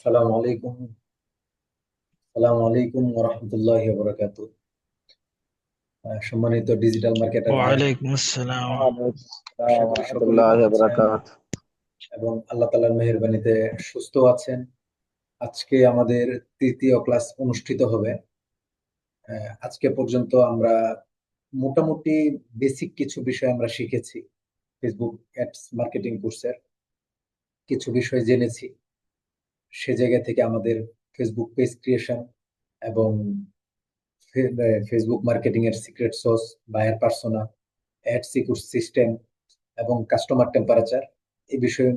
আসসালামু আলাইকুম। আসসালামু আলাইকুম ওয়া রাহমাতুল্লাহি ওয়া বারাকাতুহু। সম্মানিত ডিজিটাল মার্কেটার ভাই, ওয়ালাইকুম আসসালাম। আশা ওয়ালাইকুম আসসালাম করি সকলে রহমতুল্লাহ ভালো আছেন বারাকাত। এবং আল্লাহ তাআলার মেহেরবানিতে সুস্থ আছেন। আজকে আমাদের তৃতীয় ক্লাস অনুষ্ঠিত হবে। আজকে পর্যন্ত আমরা মোটামুটি বেসিক কিছু বিষয় আমরা শিখেছি। ফেসবুক অ্যাডস মার্কেটিং কোর্সের কিছু বিষয় জেনেছি। সে জায়গা থেকে আমাদের ফেসবুক পেজ ক্রিয়েশন এবং ফেসবুক মার্কেটিং এর secret sauce, buyer persona, ad secure system এবং কাস্টমার টেম্পারেচার, এই বিষয়ে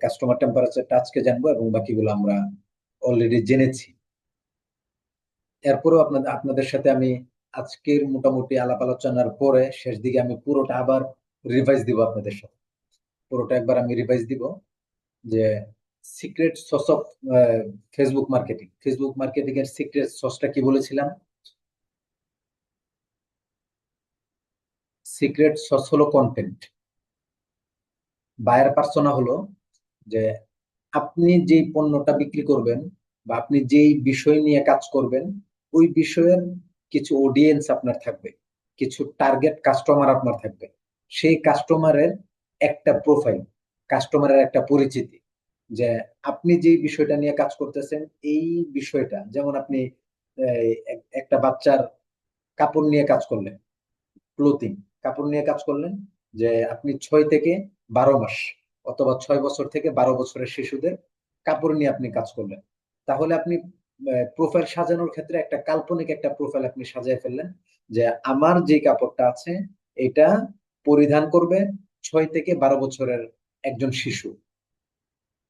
কাস্টমার টেম্পারেচারটা আজকে জানবো এবং বাকিগুলো আমরা অলরেডি জেনেছি। এরপরেও আপনাদের আপনাদের সাথে আমি আজকের মোটামুটি আলাপ আলোচনার পরে শেষ দিকে আমি পুরোটা আবার রিভাইজ দিব আপনাদের সাথে। পুরোটা একবার আমি রিভাইজ দিব যে secret sauce of Facebook marketing এর সিক্রেট সসটা কি বলেছিলাম। সিক্রেট সস হলো কন্টেন্ট, বায়ার পার্সোনা হলো যে আপনি যেই পণ্যটা বিক্রি করবেন বা আপনি যেই বিষয় নিয়ে কাজ করবেন ওই বিষয়ের কিছু অডিয়েন্স আপনার থাকবে, কিছু টার্গেট কাস্টমার আপনার থাকবে। সেই কাস্টমারের একটা প্রোফাইল, কাস্টমারের একটা পরিচিতি, যে আপনি যেই বিষয়টা নিয়ে কাজ করতেছেন এই বিষয়টা, যেমন আপনি একটা বাচ্চার কাপড় নিয়ে কাজ করলেন, ক্লোথিং, কাপড় নিয়ে কাজ করলেন, যে আপনি 6 থেকে 12 মাস অথবা 6 বছর থেকে 12 বছরের শিশুদের কাপড় নিয়ে আপনি কাজ করলেন, তাহলে আপনি প্রোফাইল সাজানোর ক্ষেত্রে একটা কাল্পনিক একটা প্রোফাইল আপনি সাজিয়ে ফেললেন যে আমার যে কাপড়টা আছে এটা পরিধান করবে 6 থেকে 12 বছরের একজন শিশু।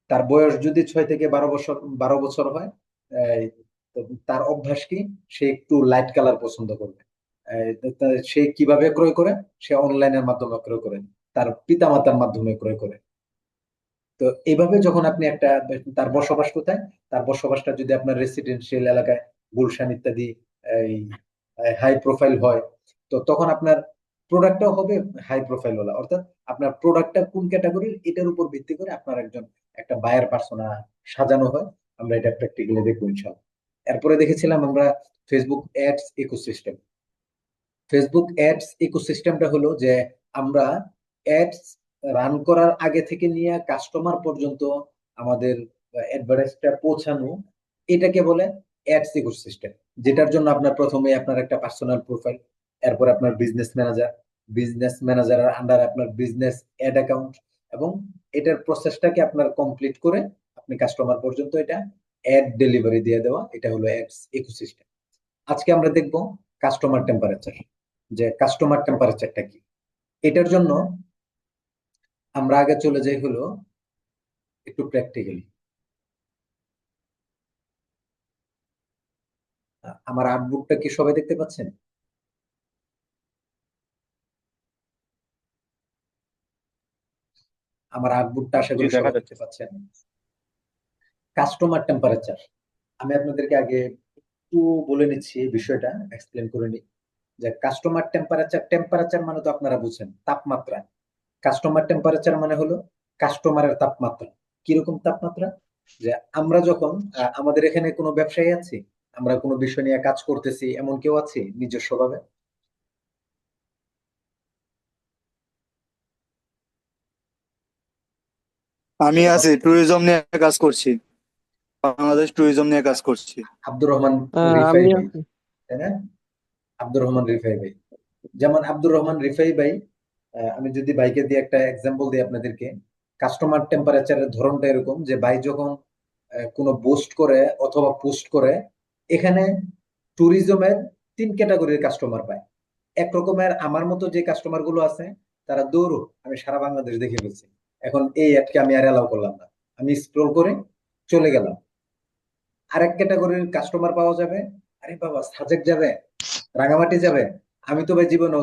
তার বয়স যদি 6 থেকে 12 বছর হয়, আহ, তো তার অভ্যাস কি, সে একটু লাইট কালার পছন্দ করবে। সে কিভাবে ক্রয় করে? সে অনলাইনের মাধ্যমে ক্রয় করে, তার পিতামাতার মাধ্যমে ক্রয় করে। তো এইভাবে যখন আপনি একটা, তার বসবাস কোথায়, তার বসবাসটা যদি আপনার রেসিডেন্সিয়াল এলাকায়, গুলশান ইত্যাদি এই হাই প্রোফাইল হয়, তো তখন আপনার প্রোডাক্টটাও হবে হাই প্রোফাইল ওলা, অর্থাৎ আপনার প্রোডাক্টটা কোন ক্যাটাগরির এটার উপর ভিত্তি করে আপনার একটা বায়ার পার্সোনা সাজানো হয়। আমরা এটা প্র্যাকটিক্যালি দেখবো ইনশাআল্লাহ। এরপরে দেখেছিলাম আমরা Facebook ads ecosystem. Facebook ads ইকোসিস্টেমটা হলো যে আমরা অ্যাডস রান করার আগে থেকে নিয়ে কাস্টমার পর্যন্ত আমাদের অ্যাডভার্টাইজটা পৌঁছানো, এটাকে বলে অ্যাডস ইকোসিস্টেম। যেটার জন্য আপনার প্রথমে আপনার একটা পার্সোনাল প্রোফাইল, এরপর আপনার বিজনেস ম্যানেজারের আন্ডার আপনার বিজনেস অ্যাড অ্যাকাউন্ট, এবং এটার প্রসেসটাকে আপনার কমপ্লিট করে আপনি কাস্টমার পর্যন্ত এটা অ্যাড ডেলিভারি দিয়ে দেওয়া, এটা হলো অ্যাডস ইকোসিস্টেম। আজকে আমরা দেখব কাস্টমার টেম্পারেচার, যে কাস্টমার টেম্পারেচারটা কি। এটার জন্য আমরা আগে চলে যাই হলো একটু প্র্যাকটিক্যালি। আমার আর্টবুকটা কি সবাই দেখতে পাচ্ছেন? আমার আর্টবুকটা আশা জি, করি দেখা সবাই দেখতে যাচ্ছে। পাচ্ছেন। কাস্টমার টেম্পারেচার, আমি আপনাদেরকে আগে একটু বলে নিচ্ছি, এই বিষয়টা এক্সপ্লেন করে নিই। যে কাস্টমার টেম্পারেচার, টেম্পারেচার মানে তো আপনারা বুঝেন তাপমাত্রা। কাস্টমার টেম্পারেচার মানে হলো কাস্টমারের তাপমাত্রা। কিরকম তাপমাত্রা? যে আমরা যখন আমাদের এখানে কোনো ব্যবসায়ী আছে, আমরা কোনো বিষয় নিয়ে কাজ করতেছি, এমন কেউ আছে নিজস্ব ভাবে? আমি আছি, ট্যুরিজম নিয়ে কাজ করছি। বাংলাদেশ ট্যুরিজম নিয়ে কাজ করছি। আব্দুর রহমান রিফাই আমি ভাই, তাই না? আব্দুর রহমান রিফাই ভাই, যেমন আব্দুর রহমান রিফাই ভাই, আমি যদি বাইকে দিয়ে একটা এক্সাম্পল দিই আপনাদেরকে, কাস্টমার টেম্পারেচারের ধরনটা এরকম যে ভাই যখন কোনো পোস্ট করে অথবা পোস্ট করে, এখানে ট্যুরিজমের 3 ক্যাটাগরির কাস্টমার পায়। এক রকমের আমার মতো যে কাস্টমার গুলো আছে, তারা দৌড়, আমি সারা বাংলাদেশ দেখে ফেলছি, এখন এই অ্যাডকে আমি আর অ্যালাউ করলাম না, আমি স্ক্রোল করে চলে গেলাম। আরেক ক্যাটাগরির কাস্টমার পাওয়া যাবে, আরে বাবা সাজেক যাবে, রাঙামাটি যাবে, আমি তো ভাই জীবনে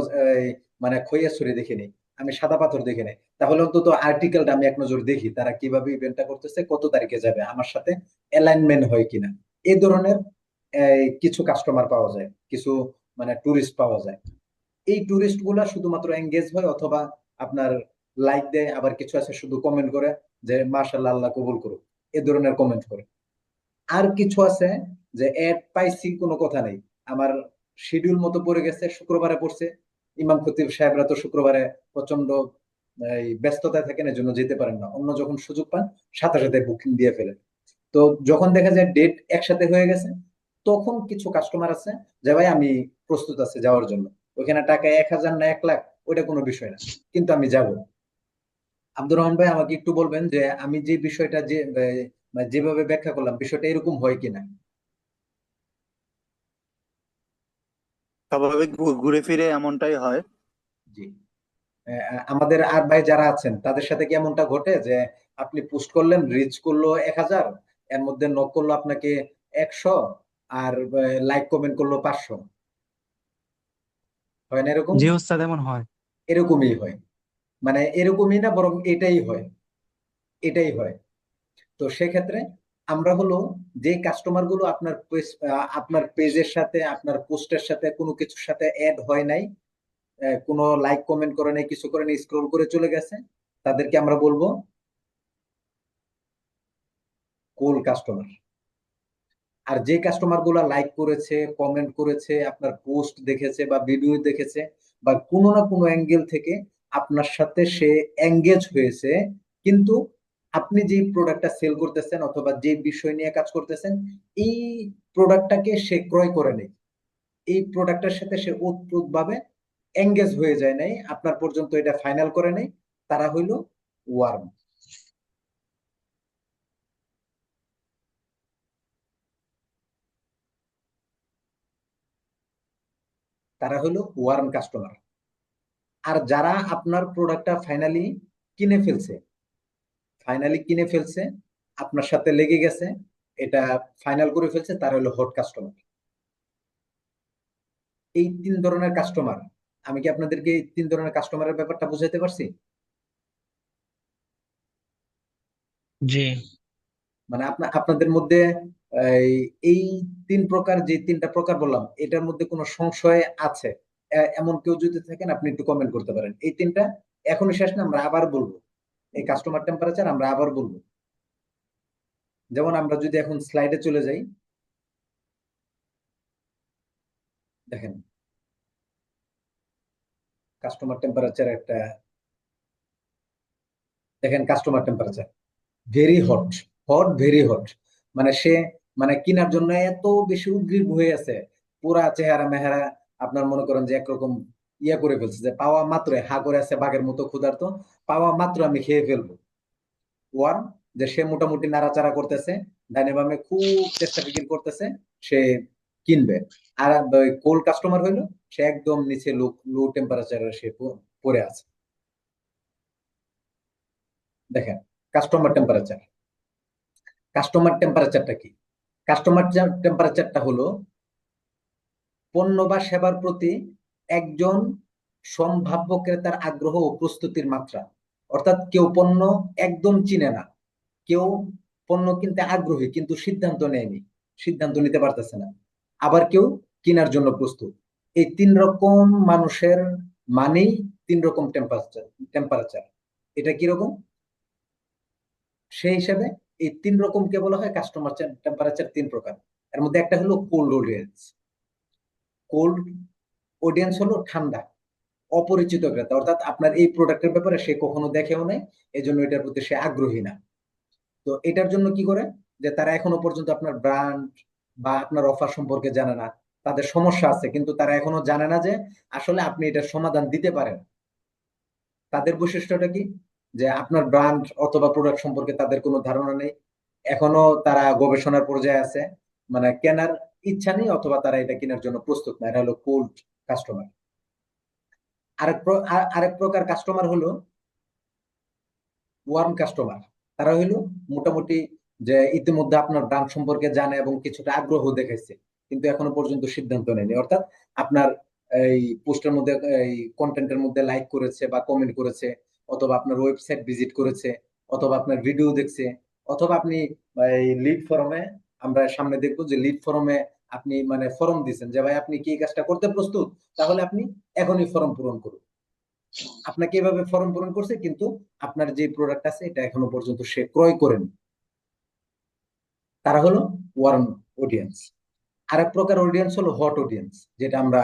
মানে খৈয়াছড়ি দেখিনি, আমি সাদা পাথর দেখি নাই, তাহলে অন্তত আর্টিকেলটা আমি এক নজর দেখি তারা কিভাবে ইভেন্টটা করতেছে, কত তারিখে যাবে, আমার সাথে অ্যালাইনমেন্ট হয় কিনা। এই ধরনের কিছু কাস্টমার পাওয়া যায়, কিছু মানে টুরিস্ট পাওয়া যায়। এই টুরিস্ট গুলা শুধুমাত্র এঙ্গেজ হয় অথবা আপনার লাইক দেয়, আবার কিছু আছে শুধু কমেন্ট করে যে মাশাআল্লাহ, আল্লাহ কবুল করুক, এ ধরনের কমেন্ট করে। আর কিছু আছে যে অ্যাড পাইছি কোনো কথা নেই, আমার শিডিউল মতো পড়ে গেছে, শুক্রবারে পড়ছে, ইমাম খতিব সাহেবরা তো শুক্রবারে প্রচন্ড এই ব্যস্ততায় থাকেন, এজন্য যেতে পারেন না, অন্য যখন সুযোগ পান সাথে সাথে বুকিং দিয়ে ফেলেন। তো যখন দেখা যায় ডেট একসাথে হয়ে গেছে, তখন কিছু কাস্টমার আছে যে ভাই আমি প্রস্তুত আছে যাওয়ার জন্য, ওইখানে টাকা 1,000 না 1 লাখ ওইটা কোনো বিষয় না, কিন্তু আমি যাব। আব্দুর রহমান ভাই আমাকে একটু বলবেন যে আমি যে বিষয়টা যে মানে যেভাবে ব্যাখ্যা করলাম বিষয়টা এরকম হয় কিনা। স্বাভাবিক ঘুরে ফিরে এমনটাই হয়। জি। আমাদের আর ভাই যারা আছেন তাদের সাথে কি এমনটা ঘটে যে আপনি পোস্ট করলেন, রিচ করলো 1,000, এর মধ্যে নক করলো আপনাকে 100, আর লাইক কমেন্ট করলো 500, হয় না এরকম? জি ওস্তাদ, এমন হয়। এরকমই হয়, মানে এরকমই না বরং এটাই হয়, এটাই হয়। তো সেক্ষেত্রে আমরা হলো যে কাস্টমার গুলো আপনার আপনার পেজের সাথে আপনার পোস্টের সাথে কোনো কিছুর সাথে অ্যাড হয় নাই, কোনো লাইক কমেন্ট করে নাই, কিছু করে নাই, স্ক্রল করে চলে গেছে, তাদেরকে আমরা বলবো কোল কাস্টমার। আর যে কাস্টমার গুলা লাইক করেছে, কমেন্ট করেছে, আপনার পোস্ট দেখেছে বা ভিডিও দেখেছে, বা কোনো না কোনো অ্যাঙ্গেল থেকে আপনার সাথে সে এঙ্গেজ হয়েছে, কিন্তু আপনি যে প্রোডাক্টটা সেল করতেছেন অথবা যে বিষয় নিয়ে কাজ করতেছেন, এই প্রোডাক্টটাকে সে ক্রয় করে নেই, এই প্রোডাক্টের সাথে সে ওতপ্রোত ভাবে এঙ্গেজ হয়ে যায় নাই, আপনার পর্যন্ত এটা ফাইনাল করে নেই, তারা হইল ওয়ার্ম। তারা হলো ওয়ার্ম কাস্টমার। আর যারা আপনার প্রোডাক্টটা কিনে ফেলছে ফাইনালি কিনে ফেলছে, আপনার সাথে লেগে গেছে, এটা ফাইনাল করে ফেলছে, তারা হলো হট কাস্টমার। এই 3 ধরনের কাস্টমার, আমি কি আপনাদেরকে এই 3 ধরনের কাস্টমারের ব্যাপারটা বুঝাইতে পারছি? জি। মানে আপনাদের মধ্যে এই এই 3 প্রকার, যে 3টা প্রকার বললাম, এটার মধ্যে কোনো সংশয় আছে এমন কেউ যদি থাকেন আপনি একটু কমেন্ট করতে পারেন। এই 3টা এখনই শেষ না, আমরা আবার বলবো, এই কাস্টমার টেম্পারেচার আমরা আবার বলবো। যেমন আমরা যদি এখন স্লাইডে চলে যাই, দেখেন কাস্টমার টেম্পারেচার একটা, দেখেন customer temperature very hot, hot very hot, মানে সে মানে কেনার জন্য এত বেশি উদ্গ্রীব হয়ে আছে, পুরা চেহারা মেহারা আপনার মনে করেন যে একরকম ইয়া করে ফেলছে, যে পাওয়া মাত্রই হা করে আছে বাঘের মতো ক্ষুধার্ত, পাওয়া মাত্র আমি খেয়ে ফেলবো। ওয়ান, যে সে মোটামুটি নাড়াচাড়া করতেছে, ডাইনে বামে খুব চেষ্টা ফিকির করতেছে, সে কিনবে। আর কোল্ড কাস্টমার হইলো সে একদম নিচে লো লো টেম্পারেচারে সে পড়ে আছে। দেখেন কাস্টমার টেম্পারেচার, কাস্টমার টেম্পারেচারটা কি? কাস্টমার টেম্পারেচারটা হলো পণ্য বা সেবার প্রতি একজন সম্ভাব্য ক্রেতার আগ্রহ ও প্রস্তুতির মাত্রা। অর্থাৎ কেউ পণ্য একদম চিনে না, কেউ পণ্য কিনতে আগ্রহী কিন্তু সিদ্ধান্ত নেয়নি, সিদ্ধান্ত নিতে পারতেছে না, আবার কেউ কেনার জন্য প্রস্তুত। এই 3 রকম মানুষের মানেই 3 রকম টেম্পারেচার। টেম্পারেচার এটা কিরকম? সেই হিসাবে এই 3 রকমকে বলা হয় কাস্টমার টেম্পারেচার 3 প্রকার। এর মধ্যে একটা হলো কোল্ড অডিয়েন্স। কোল্ড অডিয়েন্স হলো ঠান্ডা, অপরিচিত ক্রেতা, অর্থাৎ আপনার এই প্রোডাক্টের ব্যাপারে সে কখনো দেখেও নাই, এই জন্য এটার প্রতি সে আগ্রহী না। তো এটার জন্য কি করে, যে তারা এখনো পর্যন্ত আপনার ব্র্যান্ড বা আপনার অফার সম্পর্কে জানে না, তাদের সমস্যা আছে কিন্তু তারা এখনো জানে না যে আসলে আপনি এটার সমাধান দিতে পারেন। তাদের বৈশিষ্ট্যটা কি? যে আপনার ব্র্যান্ড অথবা প্রোডাক্ট সম্পর্কে তাদের কোনো ধারণা নেই, এখনো তারা গবেষণার পর্যায়ে আছে, মানে কেনার ইচ্ছা নেই অথবা তারা এটা কেনার জন্য প্রস্তুত না, এটা হলো কোল্ড কাস্টমার। আরেক প্রকার কাস্টমার হলো ওয়ার্ম কাস্টমার। তারা হইলো মোটামুটি যে ইতিমধ্যে আপনার ব্র্যান্ড সম্পর্কে জানে এবং কিছুটা আগ্রহ দেখাইছে, কিন্তু এখনো পর্যন্ত সিদ্ধান্ত নেয়নি। অর্থাৎ আপনার এই পোস্টের মধ্যে এই কন্টেন্টের মধ্যে লাইক করেছে বা কমেন্ট করেছে, অথবা আপনার ওয়েবসাইট ভিজিট করেছে, অথবা আপনার ভিডিও দেখছে, অথবা আপনি এই লিড ফরমে, আমরা সামনে দেখবো যে লিড ফরমে আপনি মানে ফর্ম দিচ্ছেন যে ভাই আপনি কি এই কাজটা করতে প্রস্তুত, তাহলে আপনি এখনই ফর্ম পূরণ করুন। আপনাকে এভাবে ফর্ম পূরণ করছে, কিন্তু আপনার যে প্রোডাক্ট আছে এটা এখনো পর্যন্ত সে ক্রয় করেনি। তারা হলো ওয়ার্ম অডিয়েন্স। আরেক প্রকার অডিয়েন্স হলো হট অডিয়েন্স, যেটা আমরা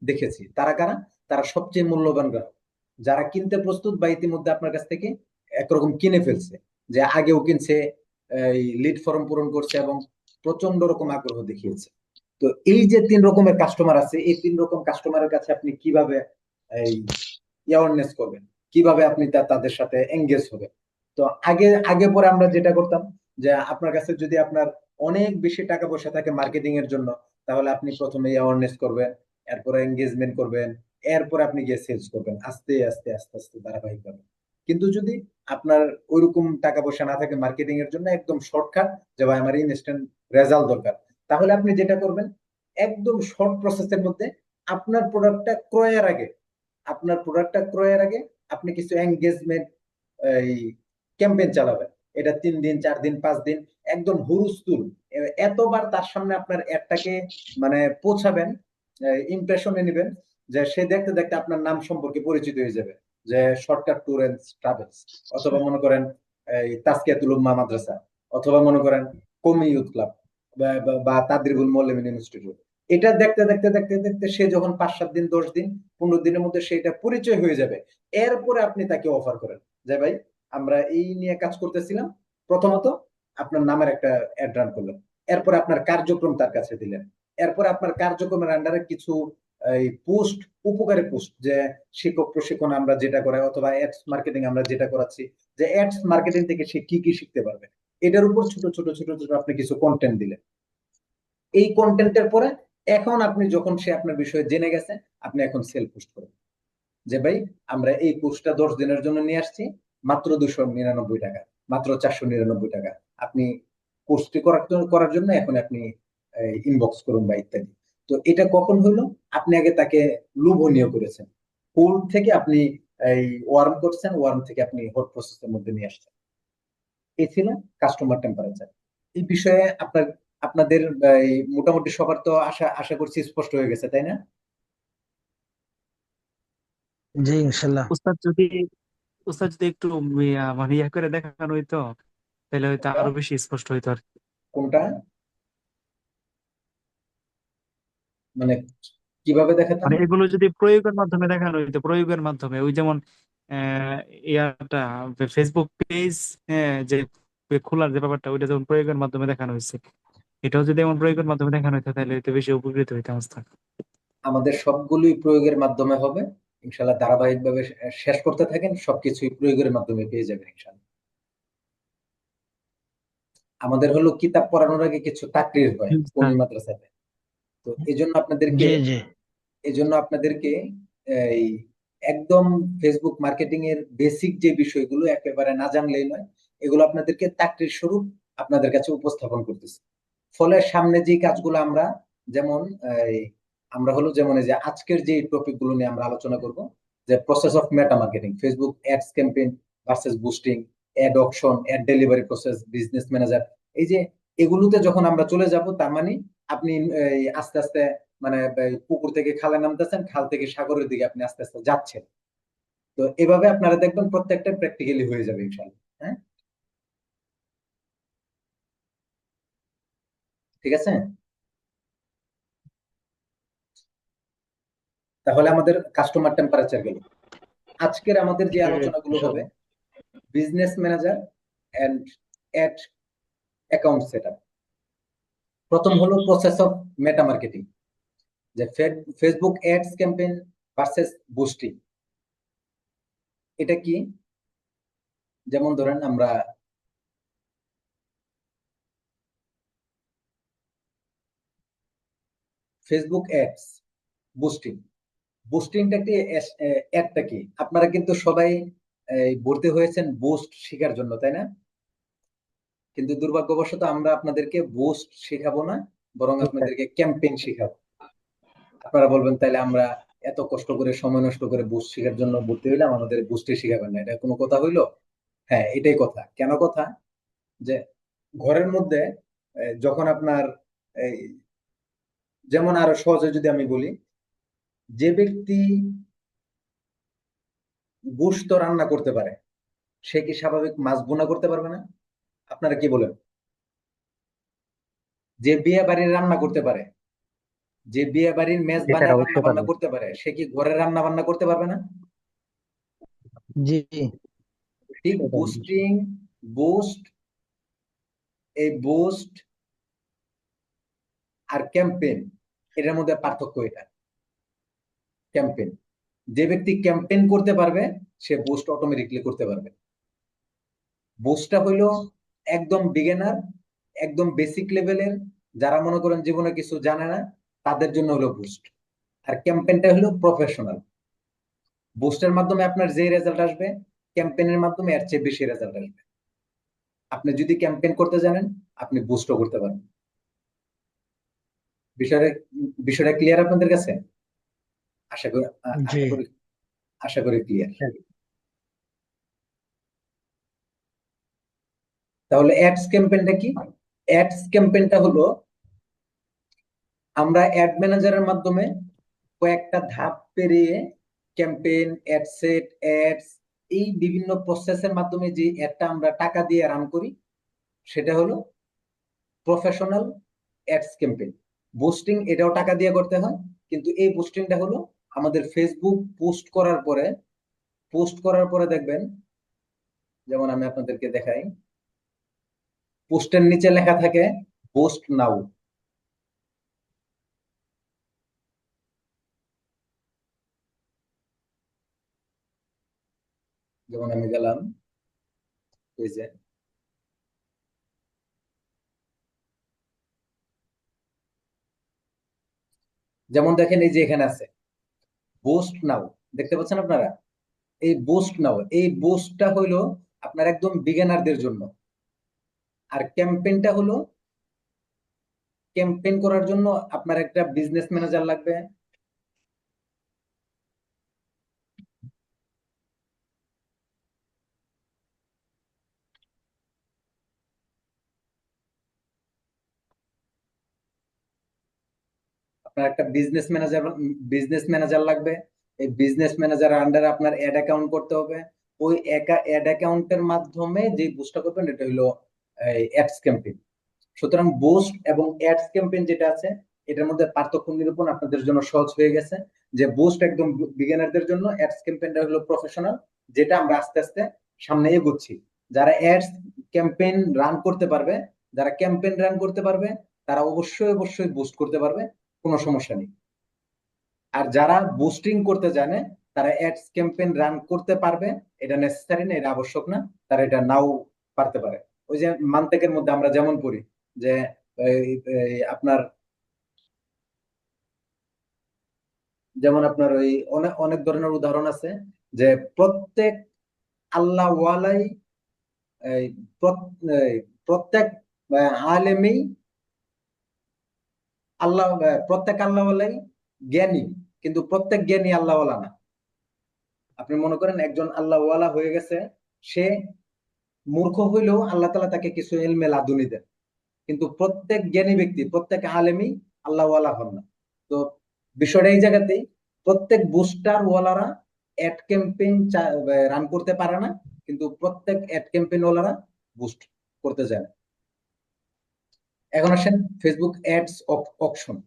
দেখেছি। তারা কারা? তারা সবচেয়ে মূল্যবান গ্রাহক, যারা কিনতে প্রস্তুত বা ইতিমধ্যে আপনার কাছ থেকে একরকম কিনে ফেলছে, যে আগেও কিনছে, এই লিড ফর্ম পূরণ করছে এবং প্রচন্ড রকম আগ্রহ দেখিয়েছে। তো এই যে তিন রকমের কাস্টমার আছে, এই তিন রকম কাস্টমারের কাছে আপনি কিভাবে এই অ্যাওয়ারনেস করবেন, কিভাবে আপনি তাদের সাথে এঙ্গেজ হবেন? তো আগে আগে পরে আমরা যেটা করতাম, যে আপনার কাছে যদি আপনার অনেক বেশি টাকা পয়সা থাকে মার্কেটিং এর জন্য, তাহলে আপনি প্রথমে অ্যাওয়ারনেস করবেন, এরপরে এঙ্গেজমেন্ট করবেন, এরপরে আপনি গিয়ে সেলস করবেন, আস্তে আস্তে আস্তে আস্তে ধারাবাহিকভাবে। কিন্তু যদি আপনার ওইরকম টাকা পয়সা না থাকে মার্কেটিং এর জন্য, একদম শর্টকাট, যে ভাই আমার ইনস্ট্যান্ট রেজাল্ট দরকার, তাহলে আপনি যেটা করবেন, একদম শর্ট প্রসেসের মধ্যে আপনার প্রোডাক্টটা ক্রয়ের আগে আপনার প্রোডাক্টটা ক্রয়ের আগে আপনি কিছু এঙ্গেজমেন্ট এই ক্যাম্পেইন চালাবেন। এটা 3 দিন, 4 দিন, 5 দিন, একদম হুরুস্তুল এতবার তার সামনে আপনার অ্যাডটাকে মানে পৌঁছাবেন, ইমপ্রেশনে নেবেন, যে সে দেখতে দেখতে আপনার নাম সম্পর্কে পরিচিত হয়ে যাবে, যে শর্টকাট ট্যুর এন্ড ট্রাভেলস, অথবা মনে করেন এই তাসকিয়াতুল উম্মাহ মাদ্রাসা, অথবা মনে করেন কমি ইউথ ক্লাব, বা তাদরিবুল মুআল্লিমিন ইনস্টিটিউট। এটা দেখতে দেখতে দেখতে দেখতে সে যখন 5-7 দিন, 10 দিন, 15 দিনের মধ্যে সেটা পরিচয় হয়ে যাবে, এরপরে আপনি তাকে অফার করেন যে ভাই আমরা এই নিয়ে কাজ করতেছিলাম। প্রথমত আপনার নামের একটা অ্যাড রান করলেন, এরপরে আপনার কার্যক্রম তার কাছে দিলেন, এরপরে আপনার কার্যক্রমের আন্ডারে কিছু এই পোস্ট, উপকারী পোস্ট, যে শিক্ষক প্রশিক্ষণ আমরা যেটা করাই, অথবা অ্যাডস মার্কেটিং আমরা যেটা করাচ্ছি, যে অ্যাডস মার্কেটিং থেকে সে কি কি শিখতে পারবে, এটার উপর ছোট ছোট ছোট ছোট আপনি কিছু কন্টেন্ট দিলেন। এই কন্টেন্টের পরে এখন আপনি যখন সে আপনার বিষয়ে জেনে গেছে, আপনি এখন সেল পোস্ট করবেন, যে ভাই আমরা এই কোর্সটা 10 দিনের জন্য নিয়ে আসছি, মাত্র 299 টাকা, মাত্র 499 টাকা, আপনি কোর্সটি করার জন্য এখন আপনি ইনবক্স করুন বা ইত্যাদি। তো এটা কখন হলো? আপনি আগে তাকে লোভনীয় করেছেন, কোল্ড থেকে আপনি এই ওয়ার্ম করছেন, ওয়ার্ম থেকে আপনি হট প্রসেসের মধ্যে নিয়ে আসছেন। এই ছিল কাস্টমার টেম্পারেচার। এই বিষয়ে আপনাদের এই মোটামুটি সবার তো আশা আশা করছি স্পষ্ট হয়ে গেছে, তাই না? জি ইনশাল্লাহ। উস্তাদ যদি উস্তাদ যদি একটু মানে ইয়া করে দেখানো হইতো, তাহলে হয়তো কোনটা? আরো বেশি স্পষ্ট হইতো আর কি। কোনটা? মানে কিভাবে দেখাতাম? মানে এগুলো যদি প্রয়োগের মাধ্যমে দেখানো হইতো, প্রয়োগের মাধ্যমে ওই যেমন আহ ইয়াটা ফেসবুক পেজ, হ্যাঁ, যে খোলার যে ব্যাপারটা, ওইটা যেমন প্রয়োগের মাধ্যমে দেখানো হয়েছে, এটাও যদি এমন প্রয়োগের মাধ্যমে দেখানো হইতো তাহলে হয়তো বেশি উপকৃত হইতাম উস্তাদ। আমাদের সবগুলোই প্রয়োগের মাধ্যমে হবে ইনশাল্লাহ। ধারাবাহিকভাবে শেষ করতে থাকেন, সবকিছুই প্রয়োগের মাধ্যমে পেয়ে যাবেন ইনশাল্লাহ। আমাদের হলো কিতাব পড়ানোর আগে কিছু তাকরির হয় জি কওমি উস্তাদ। মাদ্রাসাতে। তো জি জি এই জন্য আপনাদেরকে এই একদম ফেসবুক মার্কেটিং এর বেসিক যে বিষয়গুলো একেবারে না জানলেই নয়, এগুলো আপনাদেরকে চাকরির স্বরূপ আপনাদের কাছে উপস্থাপন করতেছি। ফলে সামনে যে কাজগুলো আমরা, যেমন এই আমরা হলো যেমন এই যে আজকের যে টপিক গুলো নিয়ে আমরা আলোচনা করব, যে process of Meta marketing, Facebook ads campaign versus boosting, ad auction, ad delivery process, business manager, এই যে এগুলোতে যখন আমরা চলে যাব, তার মানে আপনি এই আস্তে আস্তে মানে এই পুকুর থেকে খালে নামতেছেন, খাল থেকে সাগরের দিকে আপনি আস্তে আস্তে যাচ্ছেন। তো এভাবে আপনারা দেখবেন প্রত্যেকটা প্র্যাকটিক্যালি হয়ে যাবে ইনশাআল্লাহ। হ্যাঁ, ঠিক আছে। তাহলে আমাদের কাস্টমার টেম্পারেচার গেল। আজকের আমাদের যে আলোচনাগুলো হবে, ইনশাল্লাহ। Business manager and ad account setup. প্রথম হলো প্রসেস অফ মেটা মার্কেটিং, যে Facebook ads campaign versus boosting. এটা কি? যেমন ধরেন আমরা ফেসবুক অ্যাডস, বুস্টিং। বুস্টিংটা কি, অ্যাডটা কি? আপনারা কিন্তু সবাই ভর্তি হয়েছেন বুস্ট শেখার জন্য, তাই না? কিন্তু দুর্ভাগ্যবশত আমরা আপনাদেরকে বুস্ট শেখাবো না, বরং আপনাদেরকে ক্যাম্পেইন শেখাবো। আপনারা বলবেন তাইলে আমরা এত কষ্ট করে সময় নষ্ট করে বুস্ট শেখার জন্য ভর্তি হইলাম, আমাদের বুস্টে শেখাবেন না, এটা কোনো কথা হইলো? হ্যাঁ, এটাই কথা। কেন কথা? যে ঘরের মধ্যে যখন আপনার এই, যেমন আরো সহজে যদি আমি বলি, যে ব্যক্তি গোশত রান্না করতে পারে, সে কি স্বাভাবিক মাছ ভুনা করতে পারবে না? আপনারা কি বলেন? যে বিয়ে বাড়ির রান্না করতে পারে, যে বিয়ে বাড়ির মেজবানে বেকার রান্না অবশ্যই বান্না পারবে। করতে পারে, সে কি ঘরের রান্না বান্না করতে পারবে না? জি, ঠিক অবশ্যই পারবে। বুস্টিং, বুস্ট, এই বুস্ট আর ক্যাম্পেইন, এটার মধ্যে পার্থক্য এটা। ক্যাম্পেইন, যে ব্যক্তি ক্যাম্পেইন করতে পারবে সে বুস্ট অটোমেটিকলি করতে পারবে। বুস্টটা হইলো একদম বিগিনার, একদম বেসিক লেভেলের, যারা মনে করেন জীবনে কিছু জানে না তাদের জন্য হলো বুস্ট। আর ক্যাম্পেইনটা হলো প্রফেশনাল। বুস্টের মাধ্যমে আপনার যে রেজাল্ট আসবে, ক্যাম্পেইনের মাধ্যমে এর চেয়ে বেশি রেজাল্ট আসবে। আপনি যদি ক্যাম্পেইন করতে জানেন, আপনি বুস্টও করতে পারবেন। বিষয়টা বিষয়টা ক্লিয়ার আপনাদের কাছে? আশা করি জি, আশা করি আশা করি ক্লিয়ার। তাহলে অ্যাডস ক্যাম্পেইনটা কি? অ্যাডস ক্যাম্পেইনটা হলো আমরা অ্যাড ম্যানেজারের মাধ্যমে কয়েকটা ধাপ পেরিয়ে ক্যাম্পেইন, অ্যাড সেট, অ্যাডস, এই বিভিন্ন প্রসেসের মাধ্যমে যে অ্যাডটা আমরা টাকা দিয়ে রান করি সেটা হলো প্রফেশনাল অ্যাডস ক্যাম্পেইন। বুস্টিং এটাও টাকা দিয়ে করতে হয়, কিন্তু এই বুস্টিংটা হলো আমাদের ফেসবুক পোস্ট করার পরে দেখবেন, যেমন আমি আপনাদেরকে দেখাই, পোস্টের নিচে লেখা থাকে পোস্ট নাও। যেমন আমি গেলাম এই যে, যেমন দেখেন এই যে এখানে আছে বুস্ট নাও, দেখতে পাচ্ছেন আপনারা? এই বুস্ট নাও, এই বুস্টটা হইলো আপনার একদম বিগিনারদের জন্য। আর ক্যাম্পেইনটা হলো, ক্যাম্পেইন করার জন্য আপনার একটা বিজনেস ম্যানেজার লাগবে, আপনার একটা বিজনেস ম্যানেজার লাগবে। এই বিজনেস ম্যানেজারের আন্ডারে আপনার অ্যাড অ্যাকাউন্ট করতে হবে। ওই অ্যাড অ্যাকাউন্টের মাধ্যমে যে বুস্টটা করবেন এটা হলো অ্যাডস ক্যাম্পেইন। সুতরাং বুস্ট এবং অ্যাডস ক্যাম্পেইন যেটা আছে, এটার মধ্যে পার্থক্য নিরূপণ আপনাদের জন্য সহজ হয়ে গেছে। যে বুস্ট একদম বিগিনারদের জন্য, অ্যাডস ক্যাম্পেইনটা হলো প্রফেশনাল, যেটা আমরা আস্তে আস্তে সামনে এগোচ্ছি। যারা অ্যাডস ক্যাম্পেইন রান করতে পারবে, যারা ক্যাম্পেইন রান করতে পারবে, তারা অবশ্যই অবশ্যই বুস্ট করতে পারবে, কোনো সমস্যা নেই। আর যারা বুস্টিং করতে জানে তারা অ্যাডস ক্যাম্পেইন রান করতে পারবে, এটা নেসেসারি না, এটা আবশ্যক না, তারা এটা নাও পারতে পারে। ওই যে মান্তেকের মধ্যে আমরা যেমন পড়ি যে আপনার, যেমন আপনার ওই অনেক অনেক ধরনের উদাহরণ আছে যে প্রত্যেক আল্লাহ ওয়ালাই, এই এই প্রত্যেক আলেমেই প্রত্যেক আল্লাহ ওয়ালাই জ্ঞানী, কিন্তু প্রত্যেক জ্ঞানী আল্লাহ ওয়ালা না। আপনি মনে করেন একজন আল্লাহ ওয়ালা হয়ে গেছে, সে মূর্খ হইলেও আল্লাহ তালা তাকে কিছু এলমে লাদুনি দেন, কিন্তু প্রত্যেক জ্ঞানী ব্যক্তি, প্রত্যেক আলেমই আল্লাহ ওয়ালা হন না। তো বিষয়টা এই জায়গাতেই, প্রত্যেক বুস্টার ওয়ালারা অ্যাড ক্যাম্পেইন রান করতে পারে না, কিন্তু প্রত্যেক অ্যাড ক্যাম্পেইন ওয়ালারা বুস্ট করতে জানে। এখন আসেন ফেসবুক অ্যাডস অপশন।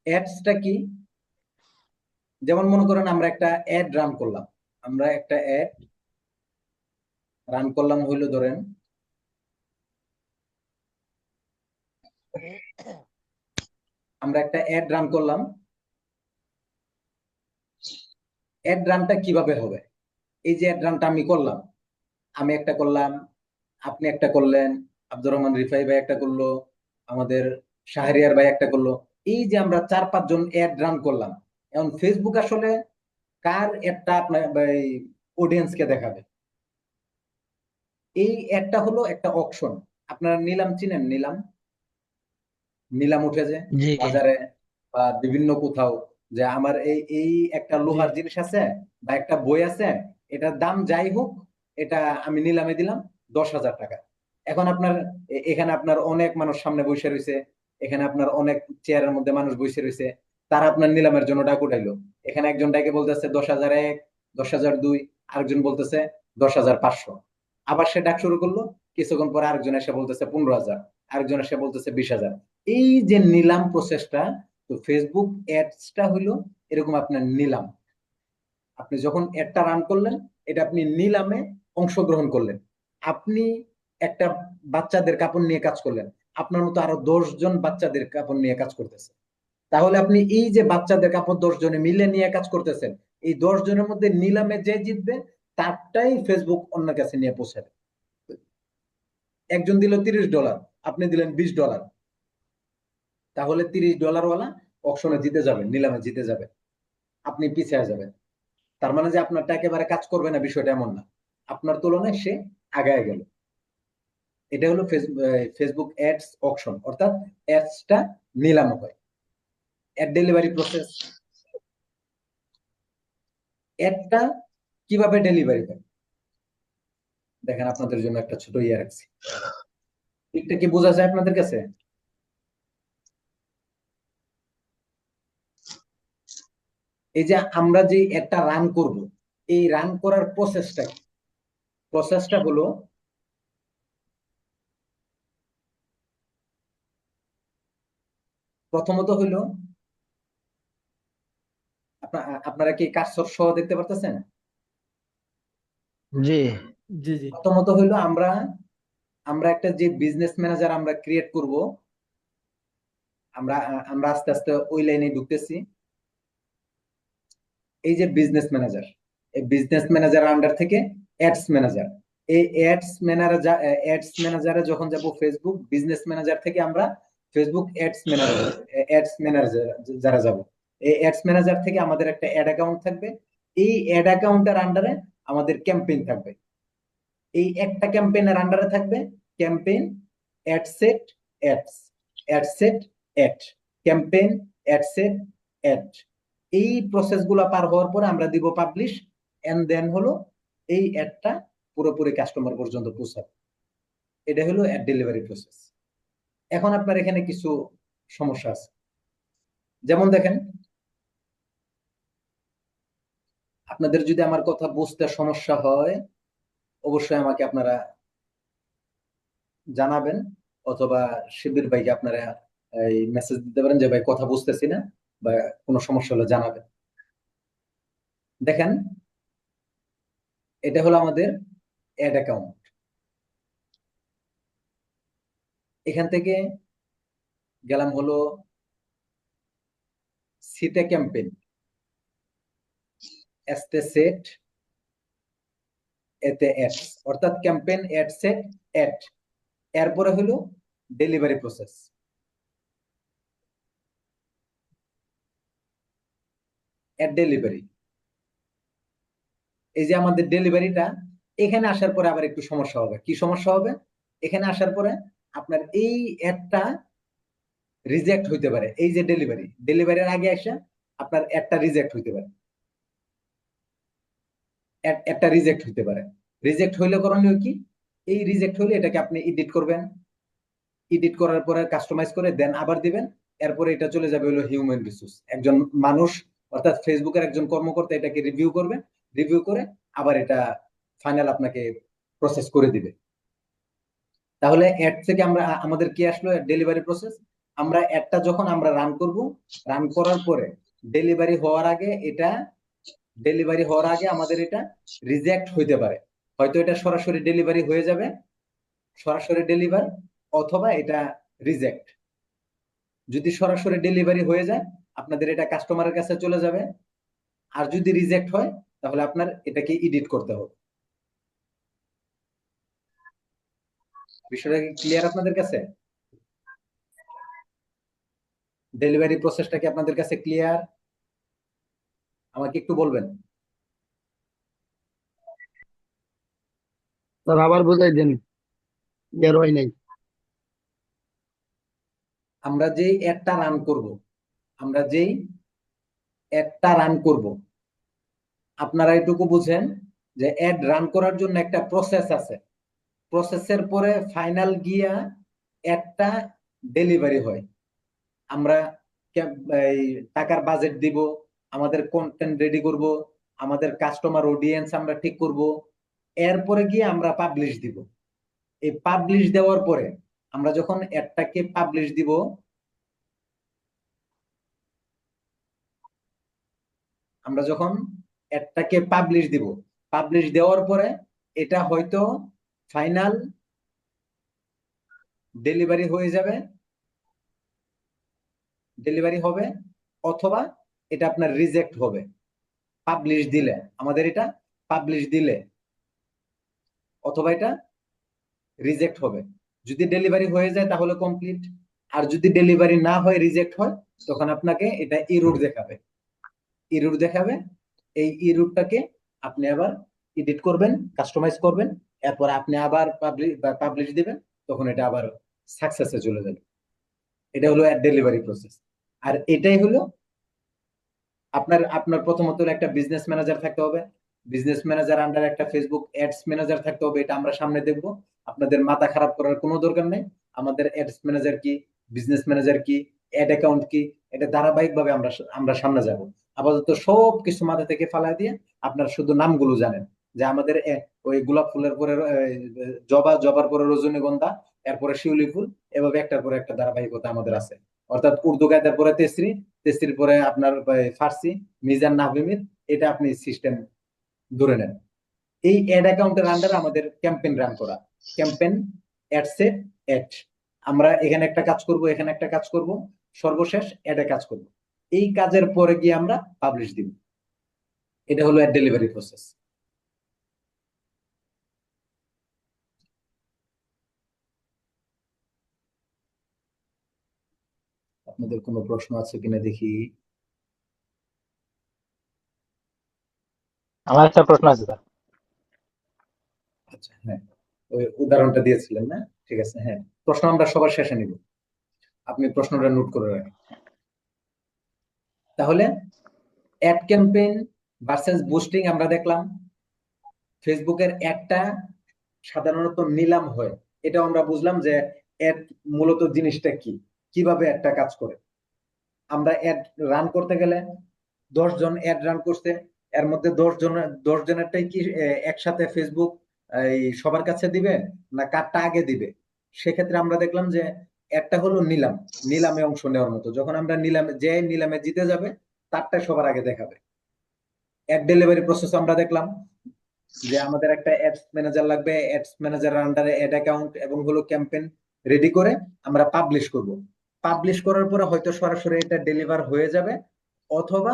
অ্যাডসটা কি? যেমন মনে করেন আমরা একটা অ্যাড রান করলাম, আমরা একটা অ্যাড রান করলাম হইলো ধরেন, আমরা একটা অ্যাড রান করলাম। অ্যাড রানটা কিভাবে হবে? এই যে অ্যাড রানটা আমি করলাম, আমি একটা করলাম, আপনি একটা করলেন, আব্দুর রহমান রিফাই ভাই একটা করলো, আমাদের শাহরিয়ার ভাই একটা করলো। এই যে আমরা 4-5 জন অ্যাড রান করলাম, এখন ফেসবুক আসলে কার অ্যাডটা আপনার অডিয়েন্সকে দেখাবে? এই অ্যাডটা হলো একটা অকশন। আপনারা নিলাম চিনেন? নিলাম, নিলাম উঠে যে জি, বাজারে বা বিভিন্ন কোথাও, যে আমার এই এই একটা জি, লোহার জিনিস আছে বা একটা বই আছে, এটার দাম যাই হোক, এটা আমি নিলামে দিলাম 10,000 টাকা। এখন আপনার এখানে আপনার অনেক মানুষ সামনে বসে রয়েছে, এখানে আপনার অনেক চেয়ারের মধ্যে মানুষ বসে রয়েছে, তারা আপনার নিলামের জন্য ডাক উঠাইলো। এখানে একজন ডাকে বলতেছে 10,001, 10,002, আরেকজন বলতেছে 10,500। আবার সে ডাক শুরু করলো, কিছুক্ষণ পরে আরেকজন এসে বলতেছে 15,000, আরেকজন এসে বলতেছে 20,000। এই যে নিলাম প্রসেসটা, তো ফেসবুক অ্যাডসটা হলো এরকম আপনার নিলাম। আপনি যখন অ্যাডটা রান করলেন, এটা আপনি নিলামে অংশগ্রহণ করলেন। আপনি একটা বাচ্চাদের কাপড় নিয়ে কাজ করলেন, আপনার মতো আরো 10 জন বাচ্চাদের কাপড় নিয়ে কাজ করতেছে। তাহলে আপনি এই যে বাচ্চাদের কাপড় 10 জনে মিলে নিয়ে কাজ করতেছেন, এই 10 জনের মধ্যে নিলামে যে জিতবে তারটাই ফেসবুক অন্যের কাছে নিয়ে পৌঁছাবে। একজন দিল $30, আপনি দিলেন $20, তাহলে $30 ওয়ালা অকশনে জিতে যাবেন, নিলামে জিতে যাবে, আপনি পিছিয়ে যাবেন। তার মানে যে আপনারটা একেবারে কাজ করবে না বিষয়টা এমন না, আপনার তুলনায় সে আগায় গেল। এটা হলো ফেসবুক অ্যাডস অকশন, অর্থাৎ অ্যাডসটা নিলাম হয়। অ্যাড ডেলিভারি প্রসেস, অ্যাডটা কিভাবে ডেলিভারি হয় দেখেন, আপনাদের জন্য একটা ছোট ইয়ে রাখছি। এটা কি বোঝা যায় আপনাদের কাছে? এই যে আমরা যে একটা রান করব, এই রান করার প্রসেসটা কি? প্রসেসটা হলো, প্রথমত হইলো আপনারা কি কার্সর সহ দেখতে পারতেছেন? জি, জি জি প্রথমত হইলো আমরা আমরা একটা যে বিজনেস ম্যানেজার আমরা ক্রিয়েট করব, আমরা আমরা আস্তে আস্তে ওই লাইনে ঢুকতেছি। এই যে বিজনেস ম্যানেজার, এই বিজনেস ম্যানেজার আন্ডার থেকে অ্যাডস ম্যানেজার, এই অ্যাডস ম্যানেজারে যখন যাব ফেসবুক বিজনেস ম্যানেজার থেকে আমরা ফেসবুক অ্যাডস ম্যানেজার যারা যাব, এই অ্যাডস ম্যানেজার থেকে আমাদের একটা অ্যাড অ্যাকাউন্ট থাকবে। এই অ্যাড অ্যাকাউন্টের আন্ডারে আমাদের ক্যাম্পেইন থাকবে। এই একটা ক্যাম্পেইনের আন্ডারে থাকবে campaign, adset, ads, adset, ad, campaign, adset, ad. এই প্রসেস গুলা পার হওয়ার পরে আমরা দিব পাবলিশ, এন্ড দেন হলো এই অ্যাডটা পুরোপুরি কাস্টমার পর্যন্ত পৌঁছাবে। এটা হলো অ্যাড ডেলিভারি প্রসেস। এখন আপনার এখানে কিছু সমস্যা আছে, যেমন দেখেন, আপনাদের যদি আমার কথা বুঝতে সমস্যা হয় অবশ্যই আমাকে আপনারা জানাবেন, অথবা শিবির ভাইকে আপনারা এই মেসেজ দিতে পারেন যে ভাই কথা বুঝতেছি না, বা কোনো সমস্যা হলে জানাবেন। দেখেন, এটা হলো আমাদের অ্যাড অ্যাকাউন্ট। এখান থেকে গেলাম হলো সিতে ক্যাম্পেইন, এসতে সেট, এতে অ্যাডস, অর্থাৎ ক্যাম্পেইন, অ্যাড সেট, অ্যাড। এরপরে হলো ডেলিভারি প্রসেস, অ্যাড ডেলিভারি। এই যে আমাদের ডেলিভারিটা, এখানে আসার পরে আবার একটু সমস্যা হবে। কি সমস্যা হবে? এখানে আসার পরে আপনার এই অ্যাডটা রিজেক্ট হইতে পারে। এই যে ডেলিভারির আগে এসে আপনার অ্যাডটা রিজেক্ট হইতে পারে, অ্যাডটা রিজেক্ট হইতে পারে। রিজেক্ট হইলে করণীয় কি? এই রিজেক্ট হইলে এটাকে আপনি এডিট করবেন, এডিট করার পরে কাস্টমাইজ করে দেন আবার দিবেন। এরপরে এটা চলে যাবে হলো হিউম্যান রিসোর্স, একজন মানুষ অর্থাৎ ফেসবুকের একজন কর্মকর্তা এটাকে রিভিউ করবে, রিভিউ করে আবার এটা ফাইনাল আপনাকে প্রসেস করে দিবে। তাহলে অ্যাড থেকে আমরা আমাদের কি আসলো? Delivery process. আমরা অ্যাডটা যখন আমরা রান করব, রান করার পরে ডেলিভারি হওয়ার আগে এটা ডেলিভারি হওয়ার আগে আমাদের এটা রিজেক্ট হইতে পারে। হয়তো এটা সরাসরি ডেলিভারি হয়ে যাবে, সরাসরি ডেলিভার, অথবা এটা রিজেক্ট। যদি সরাসরি ডেলিভারি হয়ে যায় আপনাদের এটা কাস্টমারের কাছে চলে যাবে, আর যদি রিজেক্ট হয় তাহলে আপনার এটাকে এডিট করতে হবে। বিষয়টা কি ক্লিয়ার আপনাদের কাছে? ডেলিভারি প্রসেসটা কি আপনাদের কাছে ক্লিয়ার? আমাকে একটু বলবেন। স্যার আবার বুঝাই দেন, বের হয় নাই। আমরা যেই অ্যাডটা রান করব, আমরা যেই অ্যাডটা রান করব, আপনারা এটুকু বুঝেন যে অ্যাড রান করার জন্য একটা প্রসেস আছে। প্রসেসের পরে ফাইনাল গিয়া অ্যাডটা ডেলিভারি হয়। আমরা এই টাকার বাজেট দিব, আমাদের কন্টেন্ট রেডি করব, আমাদের কাস্টমার অডিয়েন্স আমরা ঠিক করব, এরপরে গিয়ে আমরা পাবলিশ দিব। এই পাবলিশ দেওয়ার পরে আমরা যখন অ্যাডটাকে পাবলিশ দিব, আমরা যখন অ্যাডটাকে পাবলিশ দিব, পাবলিশ দেওয়ার পরে এটা হয়তো ফাইনাল ডেলিভারি হয়ে যাবে, ডেলিভারি হবে, অথবা এটা আপনার রিজেক্ট হবে। পাবলিশ দিলে, আমাদের এটা পাবলিশ দিলে অথবা এটা রিজেক্ট হবে। যদি ডেলিভারি হয়ে যায় তাহলে কমপ্লিট, আর যদি ডেলিভারি না হয়, রিজেক্ট হয়, তখন আপনাকে এটা ইরর দেখাবে, ইরর দেখাবে। এই ইররটাকে আপনি আবার এডিট করবেন, কাস্টমাইজ করবেন, এরপর আপনি আবার পাবলিশ দিবেন, তখন এটা আবার সাকসেসে চলে যাবে। এটা হলো অ্যাড ডেলিভারি প্রসেস। আর এটাই হলো আপনার আপনার প্রথমত হলো একটা বিজনেস ম্যানেজার থাকতে হবে, বিজনেস ম্যানেজার আন্ডার একটা ফেসবুক অ্যাডস ম্যানেজার থাকতে হবে। এটা আমরা সামনে দেখব, আপনাদের মাথা খারাপ করার কোনো দরকার নেই। আমাদের অ্যাডস ম্যানেজার কি, বিজনেস ম্যানেজার কি, অ্যাড অ্যাকাউন্ট কি, এটা ধারাবাহিক ভাবে আমরা আমরা সামনে যাব। আপাতত সব কিছু মাথা থেকে ফালাই দিয়ে আপনারা শুধু নামগুলো জানেন, যে আমাদের ওই গোলাপ ফুলের পরে জবা, জবার পরে রজনীগন্ধা, এরপরে শিউলি ফুল, এভাবে একটার পরে একটা ধারাবাহিকতা আমাদের আছে। অর্থাৎ উর্দু কায়দার পরে তেসরি, তেসরির পরে আপনার ফার্সি, মিজান, নাহবিমির, এটা আপনি সিস্টেম ধরে নেন। এই অ্যাড অ্যাকাউন্টের আন্ডারে আমাদের ক্যাম্পেইন রান করা, ক্যাম্পেইন, অ্যাড সেট, অ্যাড। আমরা এখানে একটা কাজ করব, এখানে একটা কাজ করব, সর্বশেষ অ্যাডে কাজ করব। এই কাজের পরে গিয়ে আমরা পাবলিশ দিব। এটা হলো অ্যাড ডেলিভারি প্রসেস। আপনাদের কোনো প্রশ্ন আছে কিনা দেখি। আমার একটা প্রশ্ন আছে স্যার। আচ্ছা, হ্যাঁ, ওই উদাহরণটা দিয়েছিলেন না? ঠিক আছে, হ্যাঁ, প্রশ্ন আমরা সবার শেষে নিব, আপনি প্রশ্নটা নোট করে রাখেন। তাহলে অ্যাড ক্যাম্পেইন ভার্সেস বুস্টিং আমরা দেখলাম। ফেসবুকের একটা সাধারণত নিলাম হয়, এটা আমরা বুঝলাম যে অ্যাড মূলত জিনিসটা কি, কিভাবে একটা কাজ করে। আমরা অ্যাড রান করতে গেলে 10 জন অ্যাড রান করছে, এর মধ্যে 10 জনেরটাই কি একসাথে ফেসবুক এই সবার কাছে দিবে, না কারটা আগে দিবে? সেক্ষেত্রে আমরা দেখলাম যে একটা হলো নিলাম, নিলামে অংশ নেওয়ার মতো। যখন আমরা নিলামে, যে নিলামে জিতে যাবে তারটা সবার আগে দেখাবে। অ্যাড ডেলিভারি প্রসেস আমরা দেখলাম যে আমাদের একটা অ্যাডস ম্যানেজার লাগবে, অ্যাডস ম্যানেজারের আন্ডারে অ্যাড অ্যাকাউন্ট এবং হলো ক্যাম্পেইন রেডি করে আমরা পাবলিশ করব। পাবলিশ করার পরে হয়তো সরাসরি এটা ডেলিভার হয়ে যাবে, অথবা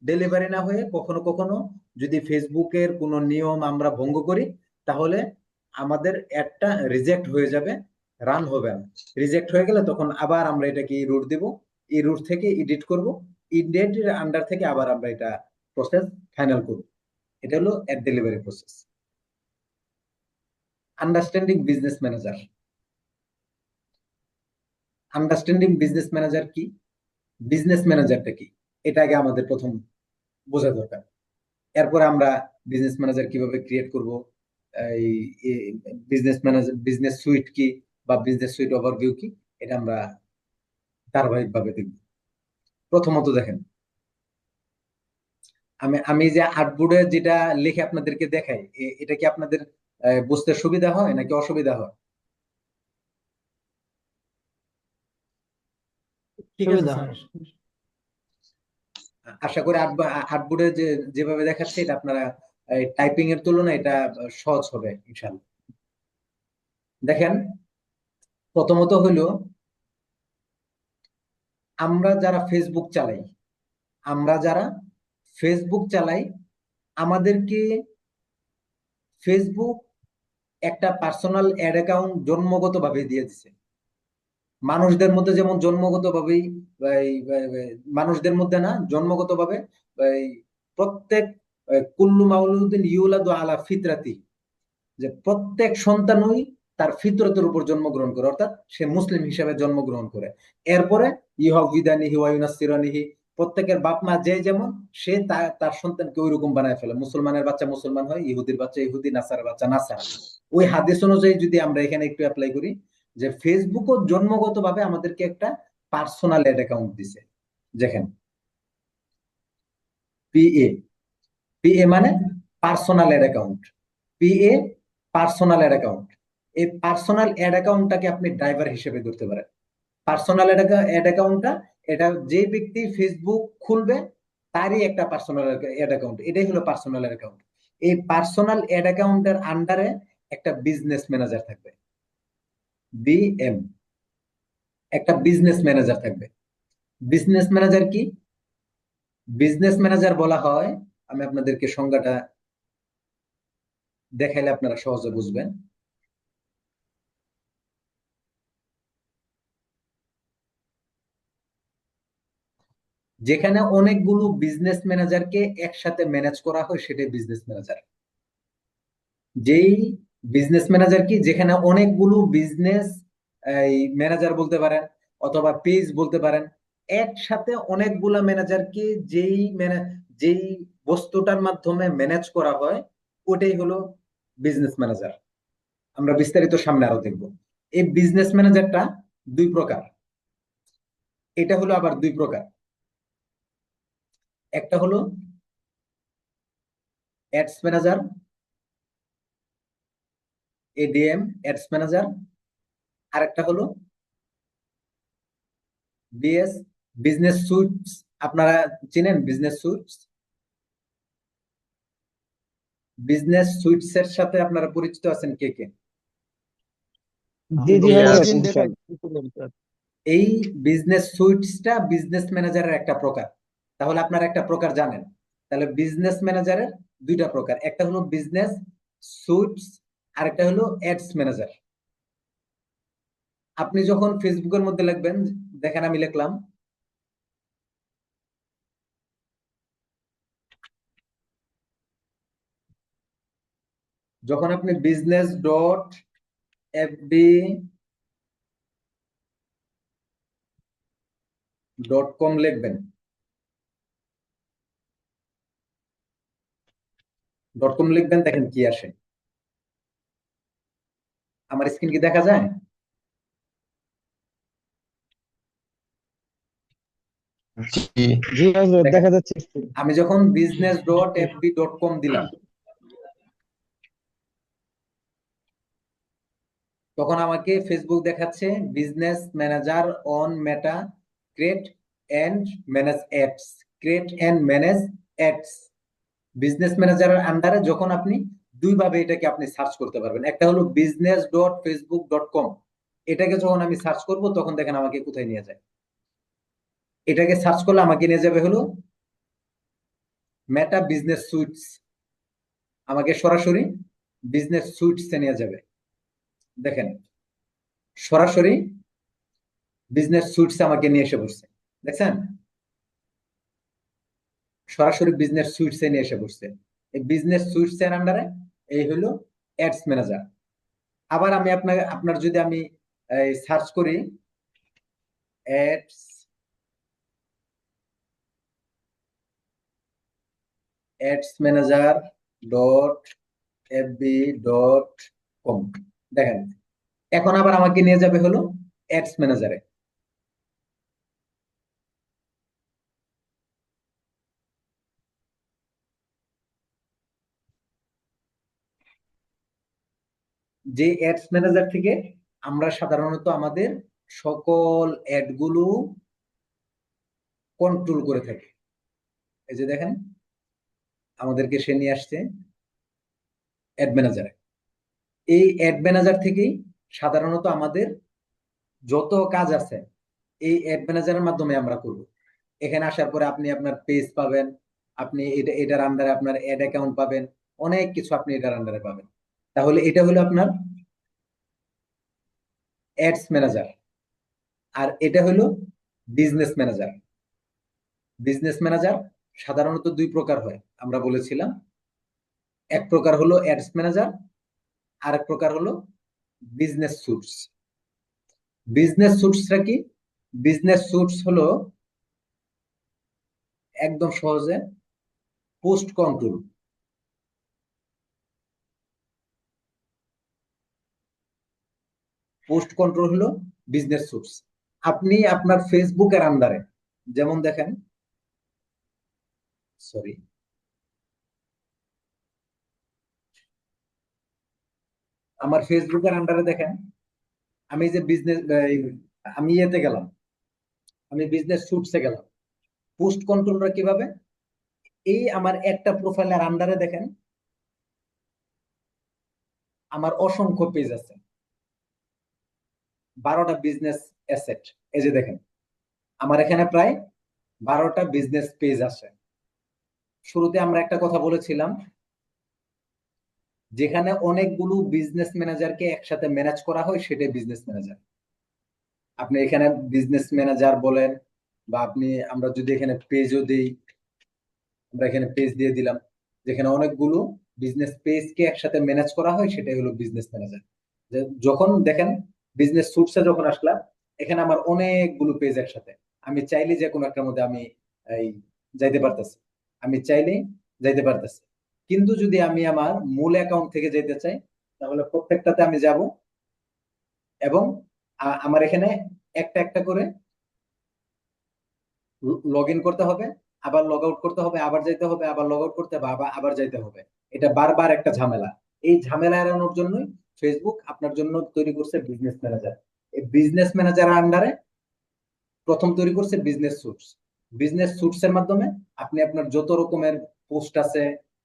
ডেলিভারি না হয়ে কখনো কখনো যদি ফেসবুকের কোনো নিয়ম আমরা ভঙ্গ করি, তাহলে আমাদের অ্যাডটা রিজেক্ট হয়ে যাবে, রান হবে না। রিজেক্ট হয়ে গেলে তখন আবার আমরা এটাকে রুট দিব, এই রুট থেকে এডিট করব, এডিটের আন্ডার থেকে আবার আমরা এটা প্রসেস ফাইনাল করব। এটা হলো ad delivery process. Understanding business manager. Understanding business manager কি, বিজনেস ম্যানেজারটা কি, এটা আগে আমাদের প্রথম বোঝা দরকার। এরপরে আমরা বিজনেস ম্যানেজার কিভাবে ক্রিয়েট করব, এই বিজনেস ম্যানেজার, বিজনেস সুইট কি বা বিজনেস সুইট ওভারভিউ কি, এটা আমরা ধারাবাহিকভাবে দেখব। প্রথমত দেখেন, আমি আমি যে আর্টবোর্ডে যেটা লিখে আপনাদেরকে দেখাই, এটা কি আপনাদের বুঝতে সুবিধা হয় নাকি অসুবিধা হয়? ঠিক আছে সুবিধা স্যার। হয়। আশা করি আর্টবোর্ডে যে যেভাবে দেখাচ্ছে এটা আপনারা টাইপিং এর তুলনায় এটা সহজ হবে ইনশাআল্লাহ। দেখেন, প্রথমত হলো আমরা যারা ফেসবুক চালাই, আমরা যারা ফেসবুক চালাই, আমাদেরকে ফেসবুক একটা পার্সোনাল অ্যাড অ্যাকাউন্ট জন্মগতভাবে দিয়ে দিছে। মানুষদের মধ্যে যেমন জন্মগতভাবেই মানুষদের মধ্যে না, জন্মগতভাবে এই প্রত্যেক কুল্লু মাউলুদিন ইউলাদু আলা ফিতরাতি, যে প্রত্যেক সন্তানই তার ফিতরতের উপর জন্মগ্রহণ করে, অর্থাৎ সে মুসলিম হিসেবে জন্মগ্রহণ করে। এরপরে ইউহাবিদানিহি ওয়া ইউনাসসিরানিহি, প্রত্যেকের বাপ মা যে যেমন, সে তার সন্তানকে ওই রকম বানায় ফেলে। মুসলমানের বাচ্চা মুসলমান হয়, ইহুদির বাচ্চা ইহুদি, নাসারার বাচ্চা নাসারা। ওই হাদিস অনুযায়ী যদি আমরা এখানে একটু অ্যাপ্লাই করি, যে ফেসবুকও জন্মগতভাবে আমাদেরকে একটা পার্সোনাল অ্যাড অ্যাকাউন্ট দিছে। দেখেন, পিএ, পিএ মানে personal ad account, PA personal ad account. এই পার্সোনাল অ্যাড অ্যাকাউন্টটাকে আপনি ড্রাইভার হিসেবে ধরতে পারেন। পার্সোনাল অ্যাড অ্যাকাউন্টটা, এটা যে ব্যক্তি ফেসবুক খুলবে তারই একটা পার্সোনাল অ্যাড অ্যাকাউন্ট, এটাই হলো পার্সোনাল অ্যাড অ্যাকাউন্ট। এই পার্সোনাল অ্যাড অ্যাকাউন্টের আন্ডারে একটা বিজনেস ম্যানেজার থাকবে, বিএম, একটা বিজনেস ম্যানেজার থাকবে। বিজনেস ম্যানেজার কি? বিজনেস ম্যানেজার বলা হয়, আমি আপনাদেরকে সংজ্ঞাটা দেখাইলে আপনারা সহজে বুঝবেন। যেখানে অনেকগুলো বিজনেস ম্যানেজারকে একসাথে ম্যানেজ করা হয় সেটাই বিজনেস ম্যানেজার। যেই বিজনেস ম্যানেজার কি, যেখানে অনেকগুলো বিজনেস এই ম্যানেজার বলতে পারেন অথবা পেজ বলতে পারেন, একসাথে অনেকগুলা ম্যানেজারকে যেই বস্তুটার মাধ্যমে ম্যানেজ করা হয়, ওটাই হলো বিজনেস ম্যানেজার। আমরা বিস্তারিত সামনে আরো দেখব। এই বিজনেস ম্যানেজারটা দুই প্রকার, এটা হলো আবার দুই প্রকার। একটা হলো ads manager, ADM, ads manager. আরেকটা হলো বিএস, বিজনেস সুইটস। আপনারা চিনেন বিজনেস সুইটস? বিজনেস সুইটস এর সাথে আপনারা পরিচিত আছেন কে কে? জি জি জি হ্যাঁ আছে ওইদিন দেখা ইনশাল্লাহ। এই বিজনেস সুইটসটা বিজনেস ম্যানেজারের একটা প্রকার। তাহলে আপনারা একটা প্রকার জানেন। তাহলে বিজনেস ম্যানেজারের দুইটা প্রকার, একটা হলো বিজনেস সুইটস, আর একটা হলো অ্যাডস ম্যানেজার। আপনি যখন ফেসবুকের মধ্যে লিখবেন, দেখেন আমি লিখলাম, যখন আপনি business dot FB dot com লিখবেন, ডট কম লিখবেন, দেখেন কি আসে। আমার স্ক্রিন কি দেখা যায়? জি। জি হজরত দেখেন, দেখা যাচ্ছে। আমি যখন business dot FB dot com দিলাম, তখন আমাকে ফেসবুক দেখাচ্ছে business manager on Meta, create and manage ads, create and manage ads. Business ম্যানেজারের আন্ডারে যখন আপনি দুইভাবে এটাকে আপনি সার্চ করতে পারবেন, একটা হলো business dot Facebook dot com, এটাকে যখন আমি সার্চ করব তখন দেখেন আমাকে কোথায় নিয়ে যায়। এটাকে সার্চ করলে আমাকে নিয়ে যাবে হলো মেটা বিজনেস সুইটস, আমাকে সরাসরি বিজনেস সুইটস এ নিয়ে যাবে। দেখেন, সরাসরি বিজনেস সুইটস আমাকে নিয়ে এসে বসছে, দেখছেন? সরাসরি বিজনেস সুইটস এ নিয়ে এসে বসছে। এই বিজনেস সুইটস এর আন্ডারে এই হলো অ্যাডস ম্যানেজার। আবার আমি আপনার যদি আমি সার্চ করি ads ads manager dot FB dot com, দেখেন এখন আবার আমাকে নিয়ে যাবে হলো অ্যাডস ম্যানেজারে। যে অ্যাডস ম্যানেজার থেকে আমরা সাধারণত আমাদের সকল অ্যাড গুলো কন্ট্রোল করে থাকি। এই যে দেখেন, আমাদেরকে সে নিয়ে আসছে অ্যাড ম্যানেজারে। এই অ্যাড ম্যানেজার থেকেই সাধারণত আমাদের যত কাজ আছে এই অ্যাড ম্যানেজারের মাধ্যমে আমরা করব। এখানে আসার পরে আপনি আপনার পেজ পাবেন, আপনি এটার আন্ডারে আপনার অ্যাড অ্যাকাউন্ট পাবেন, অনেক কিছু আপনি এটার আন্ডারে পাবেন। তাহলে এটা হলো আপনার অ্যাডস ম্যানেজার। আর এটা হলো বিজনেস ম্যানেজার। বিজনেস ম্যানেজার সাধারণত দুই প্রকার হয়, আমরা বলেছিলাম। এক প্রকার হলো অ্যাডস ম্যানেজার, আর এক প্রকার হলো বিজনেস সুটস। বিজনেস সুটসটা কি? বিজনেস সুটস হলো একদম সহজে পোস্ট কন্ট্রোল। পোস্ট কন্ট্রোল হলো বিজনেস সুটস। আপনি আপনার ফেসবুকের আন্ডারে, যেমন দেখেন, সরি, আমার ফেসবুকের আন্ডারে দেখেন, আমি যে বিজনেস, আমি ইয়েতে গেলাম, আমি বিজনেস সুটসে গেলাম। পোস্ট কন্ট্রোলরা কিভাবে, এই আমার একটা প্রোফাইলের আন্ডারে দেখেন আমার অসংখ্য পেজ আছে, 12টা বিজনেস অ্যাসেট। এই যে দেখেন আমার এখানে প্রায় 12টা বিজনেস পেজ আছে। শুরুতে আমরা একটা কথা বলেছিলাম, যেখানে অনেকগুলো বিজনেস ম্যানেজারকে একসাথে ম্যানেজ করা হয় সেটাই বিজনেস ম্যানেজার। আপনি এখানে বিজনেস ম্যানেজার বলেন, বা আপনি, আমরা যদি এখানে পেজও দিই, আমরা এখানে পেজ দিয়ে দিলাম, যেখানে অনেকগুলো বিজনেস পেজকে একসাথে ম্যানেজ করা হয় সেটাই হলো বিজনেস ম্যানেজার। যখন দেখেন বিজনেস সুটসে যখন আসলাম, এখানে আমার অনেকগুলো পেজ একসাথে, আমি চাইলে যে কোনো একটার মধ্যে আমি এই যাইতে পারতেছি, আমি চাইলে যাইতে পারতেছি। কিন্তু যদি আমি আমার মূল অ্যাকাউন্ট থেকে যেতে চাই, তাহলে প্রত্যেকটাতে আমি যাব, এবং আমার এখানে একটা একটা করে লগ ইন করতে হবে, আবার লগ আউট করতে হবে, আবার যাইতে হবে, আবার লগ আউট করতে হবে, আবার আবার যাইতে হবে। এটা বারবার একটা ঝামেলা। এই ঝামেলা এড়ানোর জন্যই ফেসবুক আপনার জন্য তৈরি করছে বিজনেস ম্যানেজার। এই বিজনেস ম্যানেজার আন্ডারে প্রথম তৈরি করছে বিজনেস সুটস। বিজনেস সুটস এর মাধ্যমে আপনি আপনার যত রকমের পোস্ট আছে,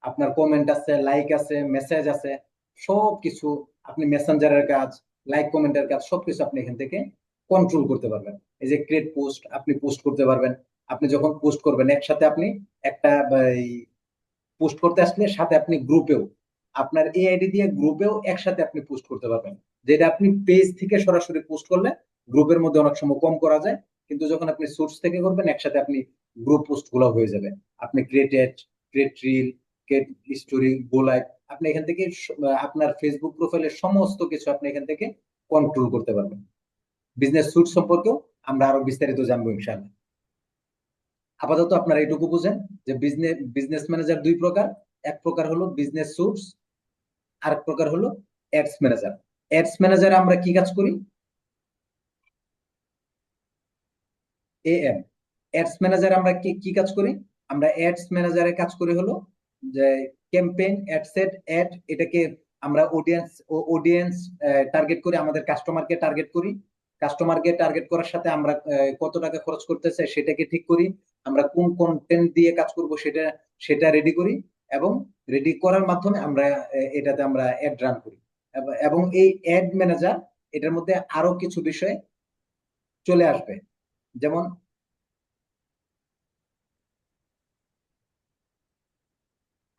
আপনার কমেন্ট আছে, লাইক আছে, মেসেজ আছে, সবকিছু, আপনি মেসেঞ্জারের কাজ, লাইক কমেন্টের কাজ, সবকিছু আপনি এখান থেকে কন্ট্রোল করতে পারবেন। এই যে ক্রিয়েট পোস্ট, আপনি পোস্ট করতে পারবেন। আপনি যখন পোস্ট করবেন একসাথে, আপনি একটা পোস্ট করতে আসলে সাথে আপনি গ্রুপেও, আপনার এই আইডি দিয়ে গ্রুপেও একসাথে আপনি পোস্ট করতে পারবেন। যেটা আপনি পেজ থেকে সরাসরি পোস্ট করলে গ্রুপের মধ্যে অনেক সময় কম করা যায়, কিন্তু যখন আপনি সোর্স থেকে করবেন একসাথে আপনি গ্রুপ পোস্ট গুলো হয়ে যাবে। আপনি ক্রিয়েট রিল, ক্রিয়েট স্টোরি, গো লাইভ, আপনি এখান থেকে আপনার ফেসবুক প্রোফাইলের সমস্ত কিছু আপনি এখান থেকে কন্ট্রোল করতে পারবেন। বিজনেস সুট সম্পর্কেও আমরা আরো বিস্তারিত জানবো ইনশাআল্লাহ। আপাতত আপনারা এটুকু বুঝেন যে বিজনেস ম্যানেজার দুই প্রকার। এক প্রকার হলো বিজনেস সুটস, আর এক প্রকার হলো অ্যাডস ম্যানেজার। অ্যাডস ম্যানেজারে আমরা কি কাজ করি, এএম। অ্যাডস ম্যানেজারে আমরা কি কি কাজ করি, আমরা অ্যাডস ম্যানেজারে কাজ করি হলো যে ক্যাম্পেইন, অ্যাডসেট, অ্যাড, এটাকে আমরা অডিয়েন্স টার্গেট করি, আমাদের কাস্টমারকে টার্গেট করি। কাস্টমারকে টার্গেট করার সাথে আমরা কত টাকা খরচ করতে চাই সেটাকে ঠিক করি। আমরা কোন কন্টেন্ট দিয়ে কাজ করব সেটা সেটা রেডি করি, এবং রেডি করার মাধ্যমে আমরা এটাতে আমরা অ্যাড রান করি। এবং এই অ্যাড ম্যানেজার, এটার মধ্যে আরো কিছু বিষয় চলে আসবে। যেমন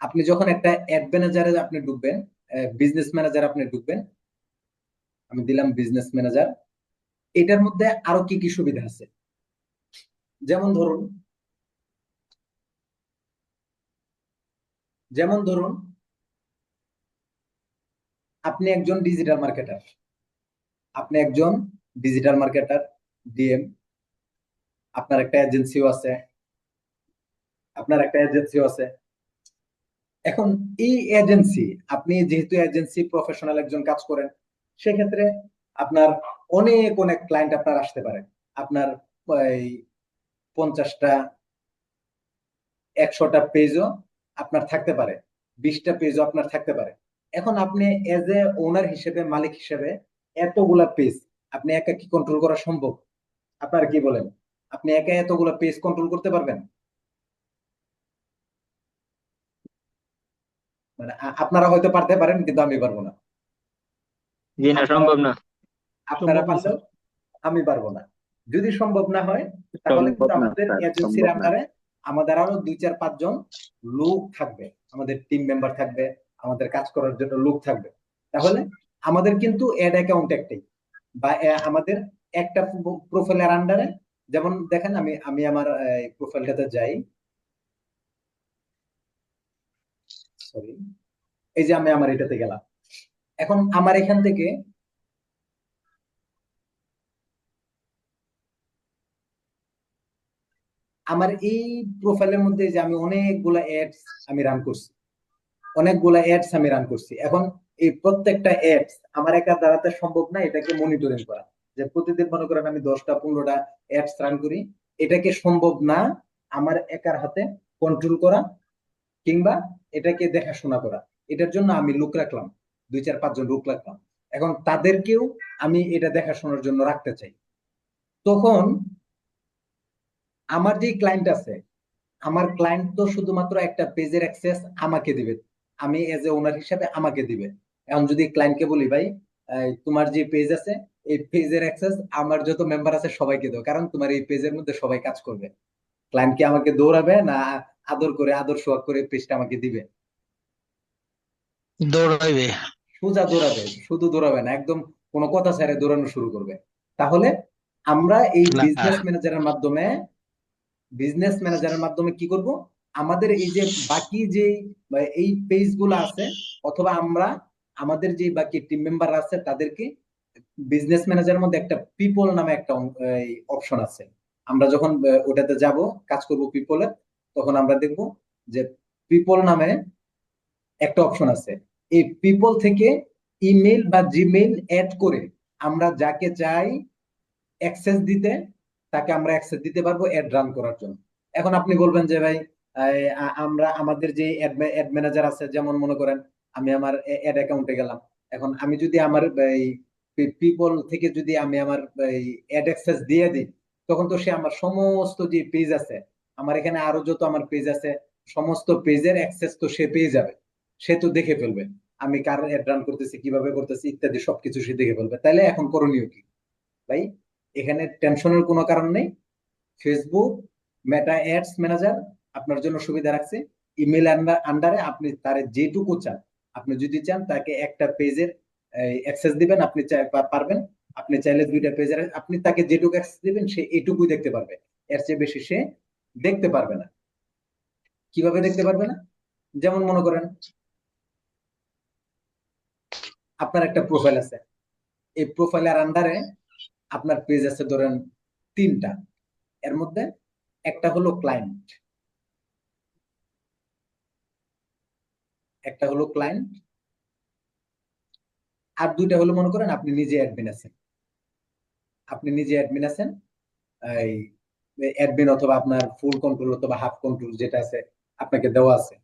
আপনি যখন একটা অ্যাড ম্যানেজারে আপনি ঢুকবেন, বিজনেস ম্যানেজার আপনি ঢুকবেন, আমি দিলাম বিজনেস ম্যানেজার, এটার মধ্যে আরো কি কি সুবিধা আছে। যেমন ধরুন, যেমন ধরুন আপনি একজন ডিজিটাল মার্কেটার, আপনি একজন ডিজিটাল মার্কেটার, ডিএম, আপনার একটা এজেন্সিও আছে, আপনার একটা এজেন্সিও আছে। এখন এই এজেন্সি, আপনি যেহেতু এজেন্সি প্রফেশনাল একজন কাজ করেন, সেক্ষেত্রে আপনার অনেক অনেক ক্লায়েন্ট আপনার আসতে পারে। আপনার এই 50টা 100টা পেজও আপনার থাকতে পারে, 20টা পেজও আপনার থাকতে পারে। এখন আপনি এজ এ ওনার হিসেবে, মালিক হিসেবে, এতগুলা পেজ আপনি একা কি কন্ট্রোল করা সম্ভব? আপনার কি বলেন, আপনি একা এতগুলা পেজ কন্ট্রোল করতে পারবেন? মানে আপনারা হয়তো পারতে পারেন, কিন্তু আমি পারবো না। জি না, আপনারা সম্ভব না। আপনারা সম্ভব না পারলেও স্যার। আমি পারবো না। যদি সম্ভব না হয়, তাহলে কিন্তু সম্ভব না আমাদের স্যার, এজেন্সির সম্ভব না। আন্ডারে আমাদের আরো 2 4 5 জন লোক থাকবে, আমাদের টিম মেম্বার থাকবে, আমাদের কাজ করার জন্য লোক থাকবে। তাহলে আমাদের কিন্তু অ্যাড অ্যাকাউন্ট একটাই, বা আমাদের একটা প্রোফাইলের আন্ডারে, যেমন দেখেন আমি আমি আমার প্রোফাইলটাতে যাই, সরি, এই যে আমি আমার এটাতে গেলাম। এখন আমার এখান থেকে আমার এই প্রোফাইলের মধ্যে যে আমি অনেকগুলা অ্যাডস আমি রান করছি, অনেকগুলা অ্যাডস আমি রান করছি। এখন এই প্রত্যেকটা অ্যাডস আমার একা দ্বারাতে সম্ভব না এটাকে মনিটরিং করা, যে প্রতিদিন মনে করেন আমি 10টা 15টা অ্যাডস রান করি, এটাকে সম্ভব না আমার একার হাতে কন্ট্রোল করা, কিংবা এটাকে দেখাশোনা করা। এটার জন্য আমি লোক রাখলাম, 2 4 5 জন লোক রাখলাম। এখন তাদেরকেও আমি এটা দেখাশোনার জন্য রাখতে চাই। তখন আমার যে ক্লায়েন্ট আছে, আমার ক্লায়েন্ট তো শুধুমাত্র একটা পেজের অ্যাক্সেস আমাকে দিবে, আমি এজ এ ওনার হিসাবে আমাকে দিবে। এখন যদি ক্লায়েন্টকে বলি ভাই তোমার যে পেজ আছে এই পেজের অ্যাক্সেস আমার যত মেম্বার আছে সবাইকে দাও, কারণ তোমার এই পেজের মধ্যে সবাই কাজ করবে, ক্লায়েন্ট কি আমাকে দৌড়াবে না আদর করে আদর সোহাগ করে পেজটা আমাকে দিবে? দৌড়াইবে। সোজা দৌড়াবে, শুধু দৌড়াবে না, একদম কোনো কথা ছাড়া দৌড়ানো শুরু করবে। তাহলে আমরা এই না, বিজনেস ম্যানেজারের মাধ্যমে কি করব, আমাদের এই যে বাকি যে বা এই পেজ গুলো আছে, অথবা আমরা আমাদের যে বাকি টিম মেম্বার আছে তাদেরকে বিজনেস ম্যানেজারের মধ্যে একটা পিপল নামে একটা অপশন আছে। আমরা যখন ওটাতে যাব কাজ করব পিপলে, তখন আমরা দেখব যে পিপল নামে একটা অপশন আছে। এই পিপল থেকে ইমেল বা জিমেইল অ্যাড করে আমরা যাকে চাই অ্যাক্সেস দিতে, তাকে আমরা অ্যাক্সেস দিতে পারবো অ্যাড রান করার জন্য। এখন আপনি বলবেন যে ভাই আমরা আমাদের যে অ্যাড ম্যানেজার আছে, যেমন মনে করেন আমি আমার অ্যাড অ্যাকাউন্টে গেলাম, এখন আমি যদি আমার পিপল থেকে যদি আমি আমার অ্যাড অ্যাক্সেস দিয়ে দিই, তখন তো সে আমার সমস্ত যে পেজ আছে, আমার এখানে আরো যত আমার পেজ আছে সমস্ত পেজের অ্যাক্সেস তো সে পেয়ে যাবে, সে তো দেখে ফেলবে আমি কার অ্যাড রান করতেছি, কিভাবে করতেছি ইত্যাদি সবকিছু সে দেখে ফেলবে। তাইলে এখন করণীয় কি ভাই? এখানে টেনশনের কোনো কারণ নেই। ফেসবুক মেটা অ্যাডস ম্যানেজার আপনার জন্য সুবিধা রাখছে। ইমেল আন্ডারে আপনি তার যেটুকু চান, আপনি যদি চান তাকে একটা পেজের অ্যাক্সেস দিবেন, আপনি পারবেন। আপনি চাইলে দুইটা পেজের, আপনি তাকে যেটুকু অ্যাক্সেস দিবেন সে এইটুকুই দেখতে পারবে, এর চেয়ে বেশি সে দেখতে পারবে না। কিভাবে দেখতে পারবে না? যেমন মনে করেন আপনার একটা প্রোফাইল আছে, এই প্রোফাইলের আন্ডারে আপনার পেজ আছে ধরেন 3টা, এর মধ্যে একটা হলো ক্লায়েন্ট, একটা হলো ক্লায়েন্ট, আর দুইটা হলো মনে করেন আপনি নিজে অ্যাডমিন আছেন, আপনি নিজে অ্যাডমিন আছেন, এই অ্যাডমিন অথবা আপনার ফুল কন্ট্রোল অথবা হাফ কন্ট্রোল যেটা আছে আপনাকে দেওয়া আছে।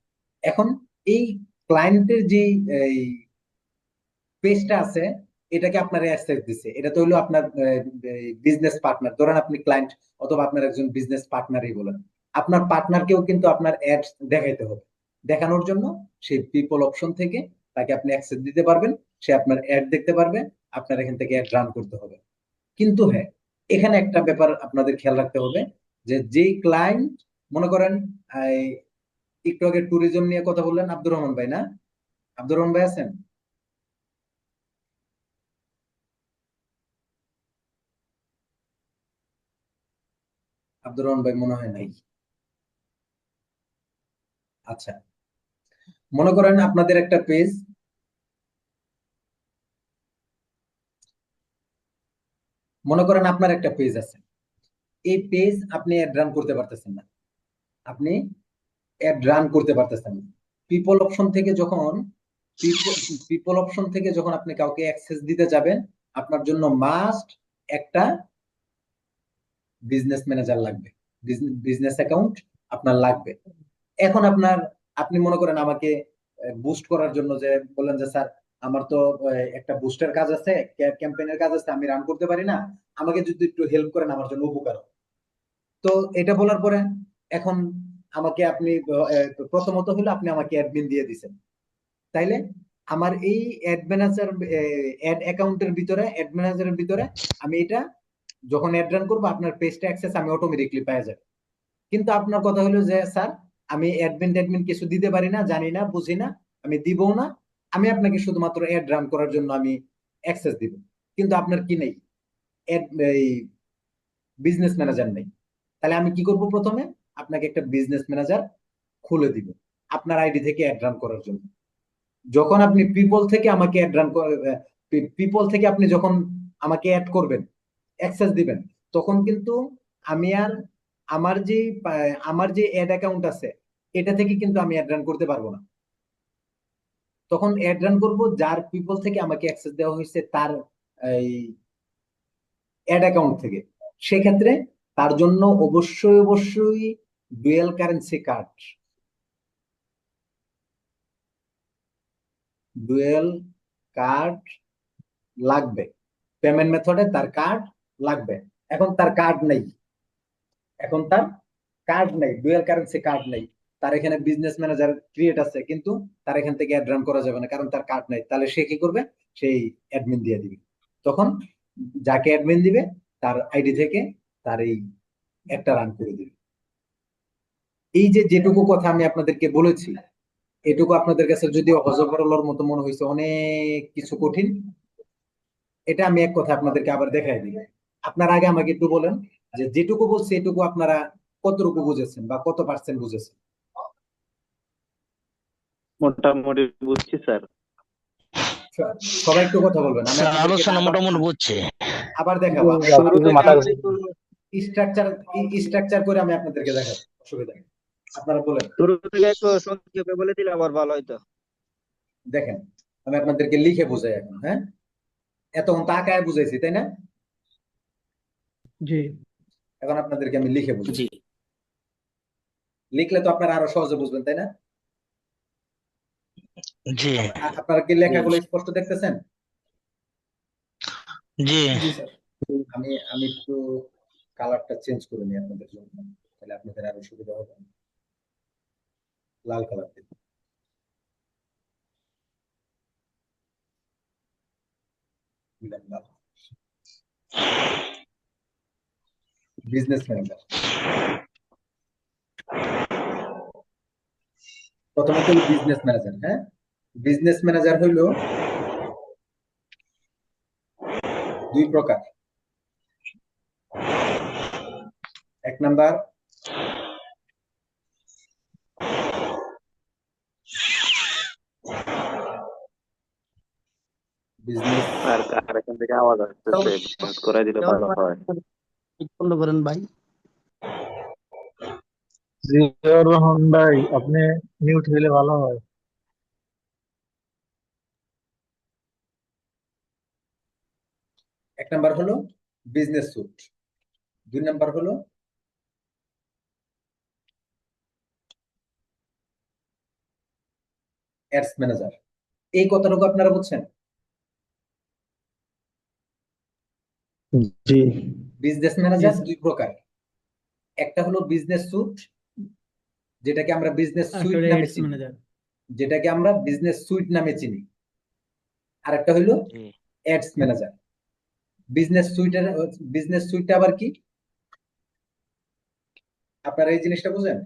এখন এই ক্লায়েন্টের যে এই পেজটা আছে এটাকে আপনার অ্যাক্সেস দিছে, এটা তো হলো আপনার বিজনেস পার্টনার, ধরেন আপনি ক্লায়েন্ট অথবা আপনার একজন বিজনেস পার্টনারই বলেন, আপনার পার্টনারকেও কিন্তু আপনার অ্যাড দেখাইতে হবে। দেখানোর জন্য সেই পিপল অপশন থেকে তাকে আপনি অ্যাক্সেস দিতে পারবেন, সে আপনার অ্যাড দেখতে পারবে, আপনার এখান থেকে অ্যাড রান করতে হবে। কিন্তু হ্যাঁ, এখানে একটা ব্যাপার আপনাদের খেয়াল রাখতে হবে, যে যেই ক্লায়েন্ট মনে করেন এই একটু আগে ট্যুরিজম নিয়ে কথা বললেন আব্দুর রহমান ভাই, না? আব্দুর রহমান ভাই আছেন? আব্দুর রহমান ভাই মনে হয় নাই। আচ্ছা, মনে করেন আপনাদের একটা পেজ, মনে করেন আপনার একটা পেজ আছে, এই পেজ আপনি অ্যাড রান করতে পারতেছেন না, আপনি অ্যাড রান করতে পারতেছেন না। পিপল অপশন থেকে যখন পিপল অপশন থেকে যখন আপনি কাউকে অ্যাক্সেস দিতে যাবেন, আপনার জন্য মাস্ট একটা বিজনেস ম্যানেজার লাগবে, বিজনেস অ্যাকাউন্ট আপনার লাগবে। এখন আপনি মনে করেন আমাকে বুস্ট করার জন্য যে বললেন যে স্যার আমার তো একটা বুস্টের কাজ আছে, ক্যাম্পেইনের কাজ আছে, আমি রান করতে পারি না, আমাকে যদি একটু হেল্প করেন আমার জন্য উপকার হবে। তো এটা বলার পরে এখন আমাকে আপনি প্রথমত হলো আপনি আমাকে অ্যাডমিন দিয়ে দিছেন, তাইলে আমার এই অ্যাড ম্যানেজার অ্যাড অ্যাকাউন্টের ভিতরে অ্যাড ম্যানেজারের ভিতরে আমি এটা যখন অ্যাড রান করবো আপনার পেজটা অ্যাক্সেস আমি অটোমেটিকলি পেয়ে যাব। কিন্তু আপনার কথা হলো যে স্যার আমি অ্যাডমিন ট্যাডমিন কিছু দিতে পারি না, জানি না, বুঝি না, আমি দিবও না, আমি আপনাকে শুধুমাত্র অ্যাড রান করার জন্য আমি অ্যাক্সেস দিব। কিন্তু আপনার কি নেই, এই বিজনেস ম্যানেজার নেই। তাহলে আমি কি করব, প্রথমে আপনাকে একটা বিজনেস ম্যানেজার খুলে দিব আপনার আইডি থেকে অ্যাড রান করার জন্য। যখন আপনি পিপল থেকে আমাকে অ্যাড রান পিপল থেকে আপনি যখন আমাকে অ্যাড করবেন, অ্যাক্সেস দিবেন, তখন কিন্তু আমি আর আমার যে অ্যাড অ্যাকাউন্ট আছে এটা থেকে কিন্তু আমি অ্যাড রান করতে পারবো না। তখন অ্যাড রান করবো যার পিপল থেকে আমাকে অ্যাক্সেস দেওয়া হয়েছে তার এই অ্যাড অ্যাকাউন্ট থেকে। সেক্ষেত্রে তার জন্য অবশ্যই অবশ্যই dual currency card, dual card লাগবে, পেমেন্ট মেথডে তার কার্ড লাগবে। এখন তার কার্ড নেই, এখন তার কার্ড নেই, ডুয়াল কারেন্সি কার্ড নেই। তার এখানে বিজনেস ম্যানেজার ক্রিয়েট আছে, কিন্তু তার এখান থেকে অ্যাড রান করা যাবে না, কারণ তার কার্ড নেই। তাহলে সে কি করবে? সেই অ্যাডমিন দিয়ে দিবে। তখন যাকে অ্যাডমিন দিবে তার আইডি থেকে তার এই একটা রান করে দিবে। এই যে যেটুকু কথা আমি আপনাদেরকে বলেছি, এটুকু আপনাদের কাছে যদি অজগরলর মতো মনে হয়েছে অনেক কিছু কঠিন, এটা আমি এক কথা আপনাদেরকে আবার দেখাই দিই। আপনার আগে আমাকে একটু বলেন যে যেটুকু বলছি এটুকু আপনারা কতটুকু বুঝেছেন বা কত পার্সেন্ট বুঝেছেন? মোটামুটি বুঝছি স্যার। সবাই একটু কথা বলবেন, আমি স্যার আপনাদেরকে আলোচনা আবার মোটামুটি বুঝছে। আবার দেখাবো। আমি শুরু থেকে স্ট্রাকচার স্ট্রাকচার করে আমি আপনাদেরকে দেখাবো, অসুবিধা নেই। আপনারা বলেন। শুরু থেকে একটু সংক্ষেপে বলে দিলে আবার ভালো হইতো। দেখেন, আমি আপনাদেরকে লিখে বুঝাই এখন। হ্যাঁ, এতক্ষণ তাকায় বুঝাইছি, তাই না? জি এখন আপনাদেরকে আমি লিখে বুঝাই। জি লিখলে তো আপনারা আরো সহজে বুঝবেন, তাই না? জি আপনারা কি লেখাগুলো স্পষ্ট দেখতেছেন? জি জি স্যার। আমি আমি একটু কালারটা চেঞ্জ করে নিই আপনাদের জন্য, তাহলে আপনাদের আরো সুবিধা হবে। লাল কালার দিন। বিজনেস ম্যানেজার, প্রথমত বিজনেস ম্যানেজার। হ্যাঁ, বিজনেস ম্যানেজার হইল দুই প্রকার। এক নাম্বার বিজনেস, আর কার এখান থেকে আওয়াজ আসতেছে, বন্ধ করে দিলে ভালো হয়। বন্ধ করেন ভাই। জিয়াউর রহমান ভাই, আপনি মিউট হইলে ভালো হয়। এক নাম্বার হলো বিজনেস স্যুট, দুই নাম্বার হলো অ্যাডস ম্যানেজার। এই কথাটুকু আপনারা বুঝছেন? জি বিজনেস ম্যানেজার দুই প্রকার, একটা হলো বিজনেস স্যুট, যেটাকে আমরা বিজনেস সুইট নামে চিনি, যেটাকে আমরা বিজনেস সুইট নামে চিনি। আর একটা হলো জি অ্যাডস ম্যানেজার। বিজনেস সুইটটা আবার কি? আপনারা এই জিনিসটা বুঝেন?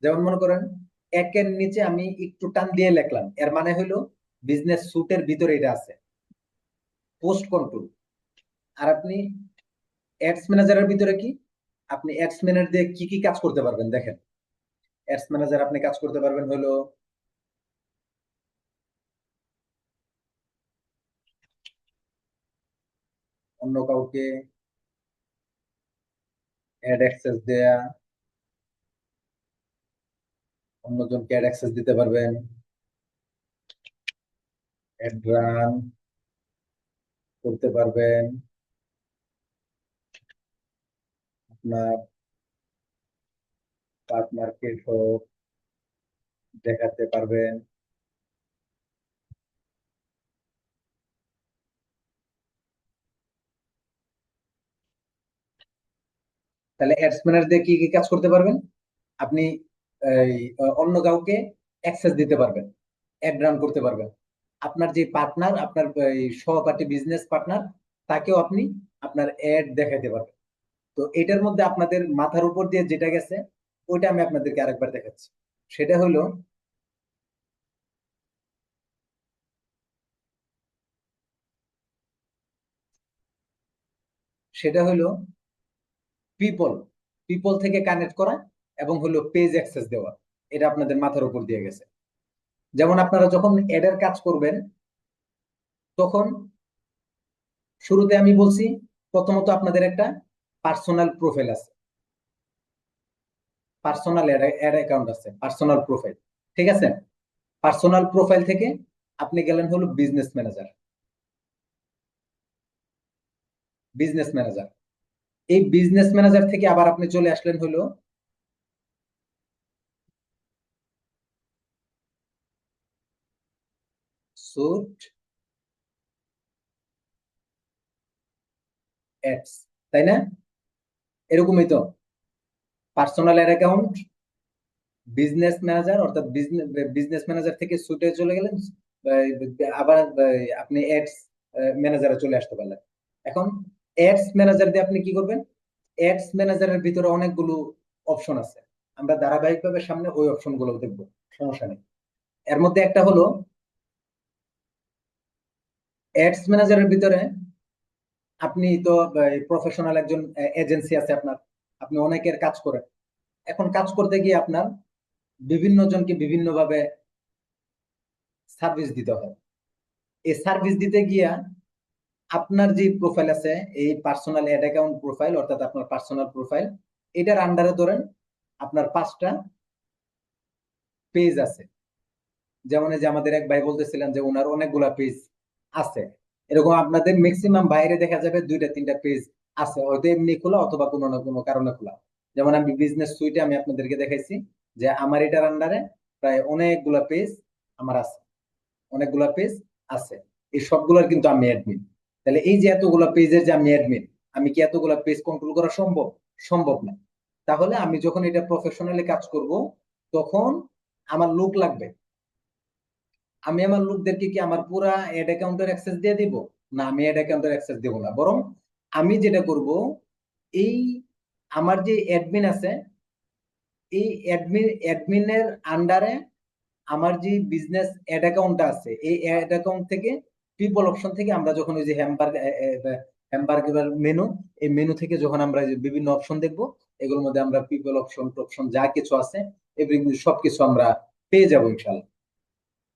যেমন মনে করেন একের নিচে আমি একটু টান দিয়ে লিখলাম, এর মানে হলো বিজনেস সুটের ভিতরে এটা আছে, পোস্ট কন্ট্রোল। আর আপনি অ্যাডস ম্যানেজারের ভিতরে কি? আপনি অ্যাডস ম্যানেজার দিয়ে কি কি কাজ করতে পারবেন দেখেন। অ্যাডস ম্যানেজার আপনি কাজ করতে পারবেন হলো অন্য কাউকে অ্যাড অ্যাক্সেস দেয়া, অন্যজনকে অ্যাড অ্যাক্সেস দিতে পারবেন, অ্যাড রান করতে পারবেন, আপনার পার্টনারকে সব দেখাতে পারবেন। তাহলে অ্যাডস ম্যানেজার দিয়ে কি কি কাজ করতে পারবেন? আপনি এই অন্য কাউকে অ্যাক্সেস দিতে পারবেন, অ্যাড রান করতে পারবেন। আপনার যে পার্টনার, আপনার এই সহপাঠী বিজনেস পার্টনার, তাকেও আপনি আপনার অ্যাড দেখাতে পারবেন। তো এটার মধ্যে আপনাদের মাথার উপর দিয়ে যেটা গেছে ওইটা আমি আপনাদেরকে আরেকবার দেখাচ্ছি। সেটা হলো সেটা হলো পিপল, পিপল থেকে কানেক্ট করা এবং হলো পেজ অ্যাক্সেস দেওয়া। এটা আপনাদের মাথার উপর দিয়ে গেছে। যেমন আপনারা যখন অ্যাডের কাজ করবেন, তখন শুরুতে আমি বলছি প্রথমত আপনাদের একটা পার্সোনাল প্রোফাইল আছে, পার্সোনাল অ্যাড অ্যাকাউন্ট আছে, পার্সোনাল প্রোফাইল। ঠিক আছে? পার্সোনাল প্রোফাইল থেকে আপনি গেলেন হলো বিজনেস ম্যানেজার। বিজনেস ম্যানেজার, এই বিজনেস ম্যানেজার থেকে আবার আপনি চলে আসলেন হলো স্যুট অ্যাডস, তাই না? এরকমই তো personal ad account, business manager, অর্থাৎ বিজনেস ম্যানেজার থেকে সুটে চলে গেলেন, আবার আপনি অ্যাডস ম্যানেজারে চলে আসতে পারলেন। এখন অ্যাডস ম্যানেজার দিয়ে আপনি কি করবেন? অ্যাডস ম্যানেজারের ভিতরে অনেকগুলো অপশন আছে, আমরা ধারাবাহিকভাবে সামনে ওই অপশন গুলো দেখবো, সমস্যা নেই। এর মধ্যে একটা হলো অ্যাডস ম্যানেজারের ভিতরে আপনি তো প্রফেশনাল একজন এজেন্সি আছে আপনার, আপনি অনেকের কাজ করেন। এখন কাজ করতে গিয়ে আপনার বিভিন্ন জনকে বিভিন্ন ভাবে সার্ভিস দিতে হয়। এই সার্ভিস দিতে গিয়া আপনার যে প্রোফাইল আছে, এই পার্সোনাল অ্যাড অ্যাকাউন্ট প্রোফাইল, অর্থাৎ আপনার পার্সোনাল প্রোফাইল, এটার আন্ডারে ধরেন আপনার 5টা পেজ আছে। যেমন এই যে আমাদের এক ভাই বলতেছিলেন যে ওনার অনেকগুলা পেজ আছে, এরকম আপনাদের ম্যাক্সিমাম বাইরে দেখা যাবে 2টা 3টা পেজ আছে, হয়তো এমনি খোলা অথবা কোনো না কোনো কারণে খোলা। যেমন আমি বিজনেস সুইটে আমি আপনাদেরকে দেখাইছি যে আমার এটার আন্ডারে প্রায় অনেকগুলা পেজ আমার আছে, অনেকগুলা পেজ আছে। এই সবগুলোর কিন্তু আমি অ্যাডমিন। তাহলে এই যে এতগুলা পেজের যে আমি অ্যাডমিন, আমি কি এতগুলা পেজ কন্ট্রোল করা সম্ভব? সম্ভব না। তাহলে আমি যখন এটা প্রফেশনালি কাজ করব, তখন আমার লোক লাগবে। আমি আমার লোকদেরকে কি আমার পুরা অ্যাড অ্যাকাউন্টের অ্যাক্সেস দিয়ে দিব? না, আমি অ্যাড অ্যাকাউন্টের অ্যাক্সেস দেব না, বরং আমি যেটা করব, এই আমার যে অ্যাডমিন আছে, এই অ্যাডমিনের আন্ডারে আমার যে বিজনেস অ্যাড অ্যাকাউন্টটা আছে, এই অ্যাড অ্যাকাউন্ট থেকে পিপল অপশন থেকে আমরা যখন ওই যে হ্যামবার্গার মেনু, এই মেনু থেকে যখন আমরা যে বিভিন্ন অপশন দেখব, এগুলোর মধ্যে আমরা পিপল অপশন অপশন যা কিছু আছে এভরিথিং সবকিছু আমরা পেয়ে যাবো ইনশাল্লাহ।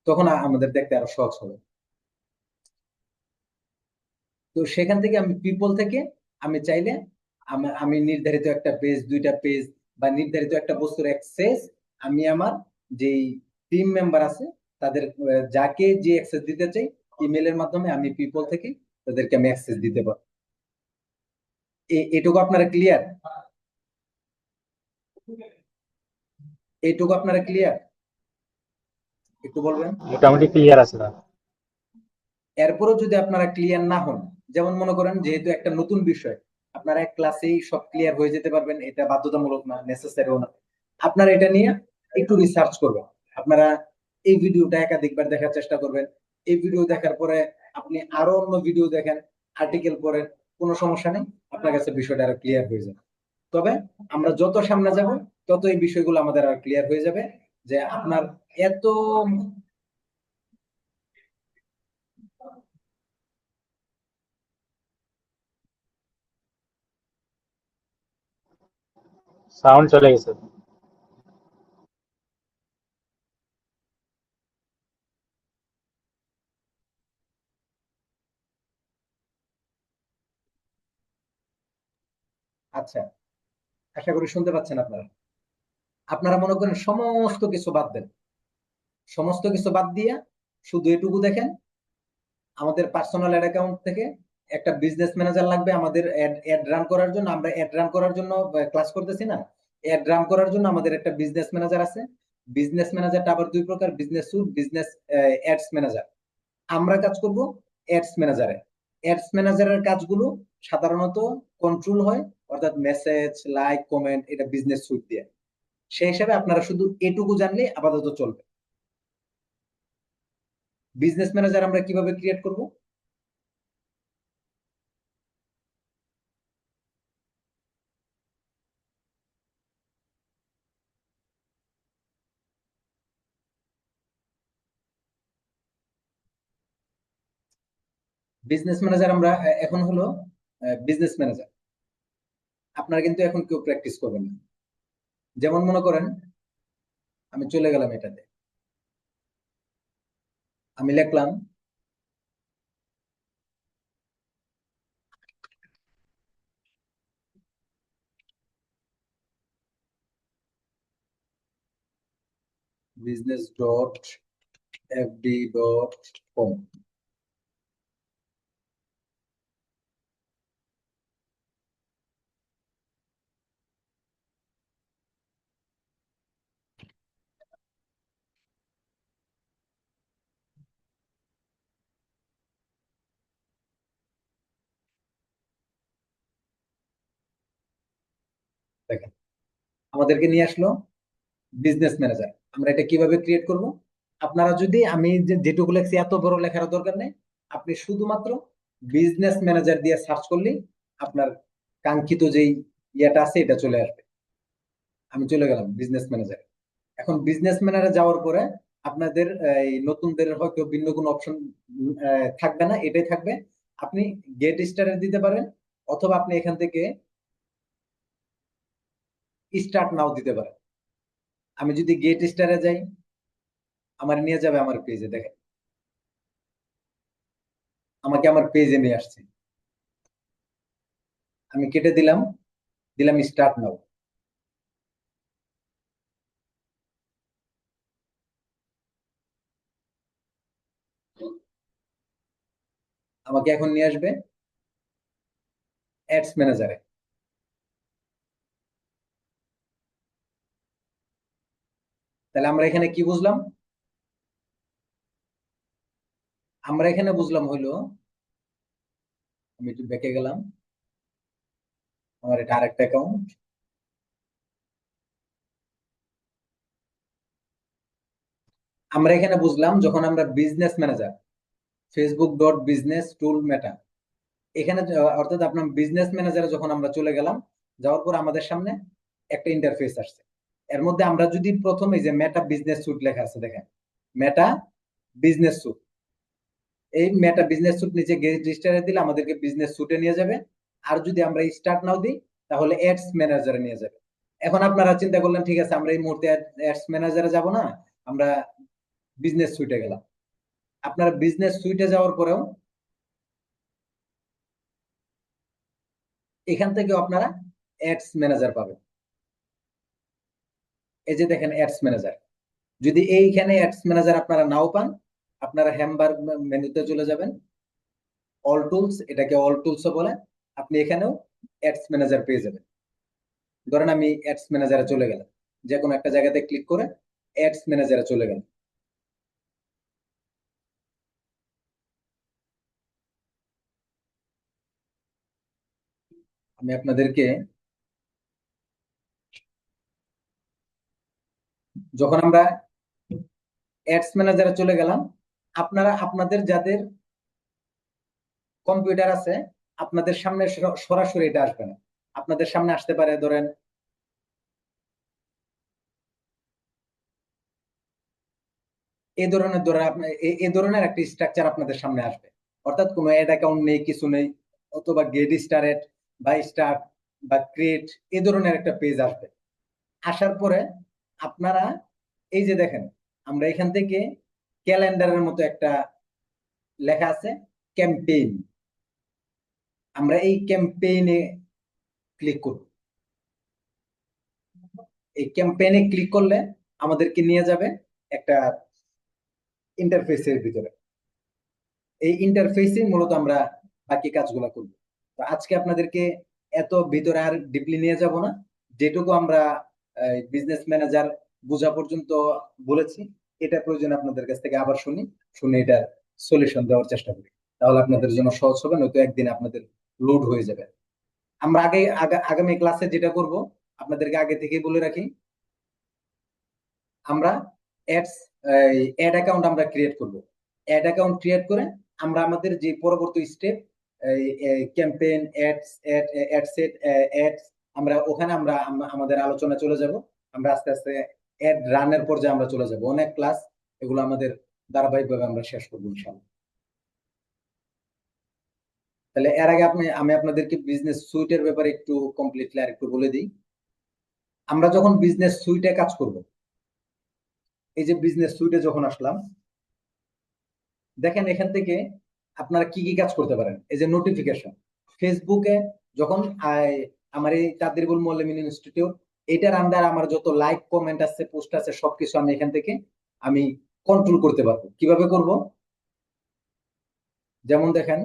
তখন আমাদের দেখতে আরো সহজ হবে। তো সেখান থেকে আমি পিপল থেকে আমি চাইলে আমি নির্ধারিত একটা পেজ, 2টা পেজ বা নির্ধারিত একটা বস্তুর অ্যাক্সেস আমি আমার যেই টিম মেম্বার আছে তাদের যাকে যে অ্যাক্সেস দিতে চাই, ইমেলের মাধ্যমে আমি পিপল থেকে তাদেরকে আমি অ্যাক্সেস দিতে পারবো। এটুকু আপনারা ক্লিয়ার? এইটুকু আপনারা ক্লিয়ার? একটু বলবেন। মোটামুটি ক্লিয়ার আছে না? এরপরও যদি আপনারা ক্লিয়ার না হন, যেমন মনে করেন যেহেতু একটা নতুন বিষয়, আপনারা এক ক্লাসেই সব ক্লিয়ার হয়ে যেতে পারবেন এটা বাধ্যতামূলক না, নেসেসারিও না। আপনারা এটা নিয়ে একটু রিসার্চ করবেন। আপনারা এই ভিডিওটা একাধিকবার দেখার চেষ্টা করবেন। এই ভিডিও দেখার পরে আপনি আরো অন্য ভিডিও দেখেন, আর্টিকেল পড়েন, কোনো সমস্যা নেই, আপনার কাছে বিষয়টা আরো ক্লিয়ার হয়ে যাবে। তবে আমরা যত সামনে যাব, তত এই বিষয়গুলো আমাদের আর ক্লিয়ার হয়ে যাবে যে আপনার এত সাউন্ড চলে গেছে। আচ্ছা, আশা করি শুনতে পাচ্ছেন আপনারা। আপনারা মনে করেন সমস্ত কিছু বাদ দেন, সমস্ত কিছু বাদ দিয়ে শুধু এটুকু দেখেন, আমাদের পার্সোনাল অ্যাড অ্যাকাউন্ট থেকে একটা বিজনেস ম্যানেজার লাগবে আমাদের অ্যাড রান করার জন্য। আমরা অ্যাড রান করার জন্য ক্লাস করতেছি না, অ্যাড রান করার জন্য আমাদের একটা বিজনেস ম্যানেজার আছে। বিজনেস ম্যানেজারটা আবার 2 প্রকার, business suite, business ads manager. আমরা কাজ করব অ্যাডস ম্যানেজারে। অ্যাডস ম্যানেজারের কাজগুলো সাধারণত কন্ট্রোল হয়, অর্থাৎ মেসেজ, লাইক, কমেন্ট, এটা বিজনেস স্যুট দিয়ে। সেই হিসাবে আপনারা শুধু এটুকু জানলে আপাতত চলবে। বিজনেস ম্যানেজার আমরা কিভাবে ক্রিয়েট করব? বিজনেস ম্যানেজার আমরা এখন হলো বিজনেস ম্যানেজার। আপনারা কিন্তু এখন কেউ প্র্যাকটিস করবেন না। যেমন মনে করেন আমি চলে গেলাম এটাতে, আমি লিখলাম business.fd.com। দেখেন আমাদেরকে নিয়ে আসলো বিজনেস ম্যানেজার। আমরা এটা কিভাবে ক্রিয়েট করব? আপনারা যদি আমি যেটুকু লেখছি এত বড় লেখার দরকার নেই, আপনি শুধুমাত্র বিজনেস ম্যানেজার দিয়ে সার্চ করলেই আপনার কাঙ্ক্ষিত যেই ইয়েটা আছে এটা চলে আসবে। আমি চলে গেলাম বিজনেস ম্যানেজার। এখন বিজনেস ম্যানেজারে যাওয়ার পরে আপনাদের এই নতুনদের হয়তো ভিন্ন কোনো অপশন থাকবে না, এটাই থাকবে। আপনি গেট স্টার্ট দিতে পারেন, অথবা আপনি এখান থেকে স্টার্ট নাও দিতে পারেন। আমি যদি গেট স্টারে যাই, আমার নিয়ে যাবে আমার পেজে। দেখেন আমাকে আমার পেজে নিয়ে আসছে। আমি কেটে দিলাম, দিলাম স্টার্ট নাও। আমাকে এখন নিয়ে আসবে অ্যাডস ম্যানেজারে। তাহলে আমরা এখানে কি বুঝলাম? আমরা এখানে বুঝলাম হইলো, আমি একটু ব্যাকে গেলাম, আমার এটা আরেকটা অ্যাকাউন্ট। আমরা এখানে বুঝলাম যখন আমরা বিজনেস ম্যানেজার facebook.business-tool মেটা, এখানে অর্থাৎ আপনার বিজনেস ম্যানেজারে যখন আমরা চলে গেলাম, যাওয়ার পর আমাদের সামনে একটা ইন্টারফেস আসছে। এর মধ্যে আমরা যদি প্রথমে যে মেটা বিজনেস স্যুট লেখা আছে, দেখেন মেটা বিজনেস স্যুট, এই মেটা বিজনেস স্যুট নিচে গেট রেজিস্টারে দিলে আমাদেরকে বিজনেস স্যুটে নিয়ে যাবে। আর যদি আমরা স্টার্ট নাও দিই তাহলে অ্যাডস ম্যানেজারে নিয়ে যাবে। এখন আপনারা চিন্তা করলেন ঠিক আছে আমরা এই মুহূর্তে অ্যাডস ম্যানেজারে যাব না, আমরা বিজনেস সুইটে গেলাম। আপনারা বিজনেস সুইটে যাওয়ার পরেও এখান থেকে আপনারা অ্যাডস ম্যানেজার পাবেন। এই যে দেখেন অ্যাডস ম্যানেজার। যদি এইখানে অ্যাডস ম্যানেজার আপনারা নাও পান, আপনারা হ্যামবার্গ মেনুতে চলে যাবেন, অল টুলস, এটাকে অল টুলস বলে। আপনি এখানেও অ্যাডস ম্যানেজার পেয়ে যাবেন। ধরেন আমি অ্যাডস ম্যানেজারে চলে গেলাম, যে কোনো একটা জায়গাতে ক্লিক করে অ্যাডস ম্যানেজারে চলে গেলাম। আমি আপনাদেরকে, যখন আমরা অ্যাডস ম্যানেজারে চলে গেলাম, আপনারা আপনাদের যাদের কম্পিউটার আছে আপনাদের সামনে সরাসরি এটা আসবে না। আপনাদের সামনে আসতে পারে ধরেন এই ধরনের, ধরে এই ধরনের একটা স্ট্রাকচার আপনাদের সামনে আসবে। অর্থাৎ কোনো অ্যাড অ্যাকাউন্ট নেই, কিছু নেই, অথবা গেট স্টার্ট বা স্টার্ট বা ক্রিয়েট এই ধরনের একটা পেজ আসবে। আসার পরে আপনারা এই যে দেখেন আমরা এখান থেকে ক্যালেন্ডারের মতো একটা লেখা আছে ক্যাম্পেইন, আমরা এই ক্যাম্পেইনে ক্লিক করব। এই ক্যাম্পেইনে ক্লিক করলে আমাদেরকে নিয়ে যাবে একটা ইন্টারফেসের ভিতরে। এই ইন্টারফেসে মূলত আমরা বাকি কাজগুলো করব। তো আজকে আপনাদেরকে এত ভিতরে আর ডিপলি নিয়ে যাব না, যেটুকু আমরা বিজনেস ম্যানেজার বোঝা পর্যন্ত বলেছি, এটা প্রয়োজন আপনাদের কাছ থেকে আবার শুনি, শুনে এটার সলিউশন দেওয়ার চেষ্টা করি। তাহলে আপনাদের জন্য সহজ হবে, নয়তো একদিন আপনাদের লোড হয়ে যাবে। আমরা আগামী ক্লাসে যেটা করব আপনাদেরকে আগে থেকেই বলে রাখি, আমরা অ্যাড অ্যাকাউন্ট আমরা ক্রিয়েট করব। অ্যাড অ্যাকাউন্ট ক্রিয়েট করে আমরা আমাদের যে পরবর্তী স্টেপ ক্যাম্পেইন অ্যাডসেট অ্যাডস, আমরা ওখানে আমরা আমাদের আলোচনা চলে যাব। আমরা আস্তে আস্তে অ্যাড রানের পর্যায়ে আমরা চলে যাব। অনেক ক্লাস এগুলো আমাদের ধারাবাহিকভাবে আমরা শেষ করবো ইনশাআল্লাহ। তাহলে এর আগে আমি আপনাদেরকে বিজনেস সুইটের ব্যাপারে একটু কমপ্লিটলি আর একটু বলে দিই। আমরা যখন বিজনেস সুইটে কাজ করব, এই যে বিজনেস সুইটে যখন আসলাম, দেখেন এখান থেকে আপনারা কি কি কাজ করতে পারেন। এই যে নোটিফিকেশন, ফেসবুকে যখন আমার এই তাদরিবুল মুআল্লিমিন ইনস্টিটিউট, এটার আন্ডার আমার যত লাইক কমেন্ট আছে পোস্ট আছে সবকিছু আমি এখান থেকে আমি কন্ট্রোল করতে পারবো। কিভাবে করব? যেমন দেখেন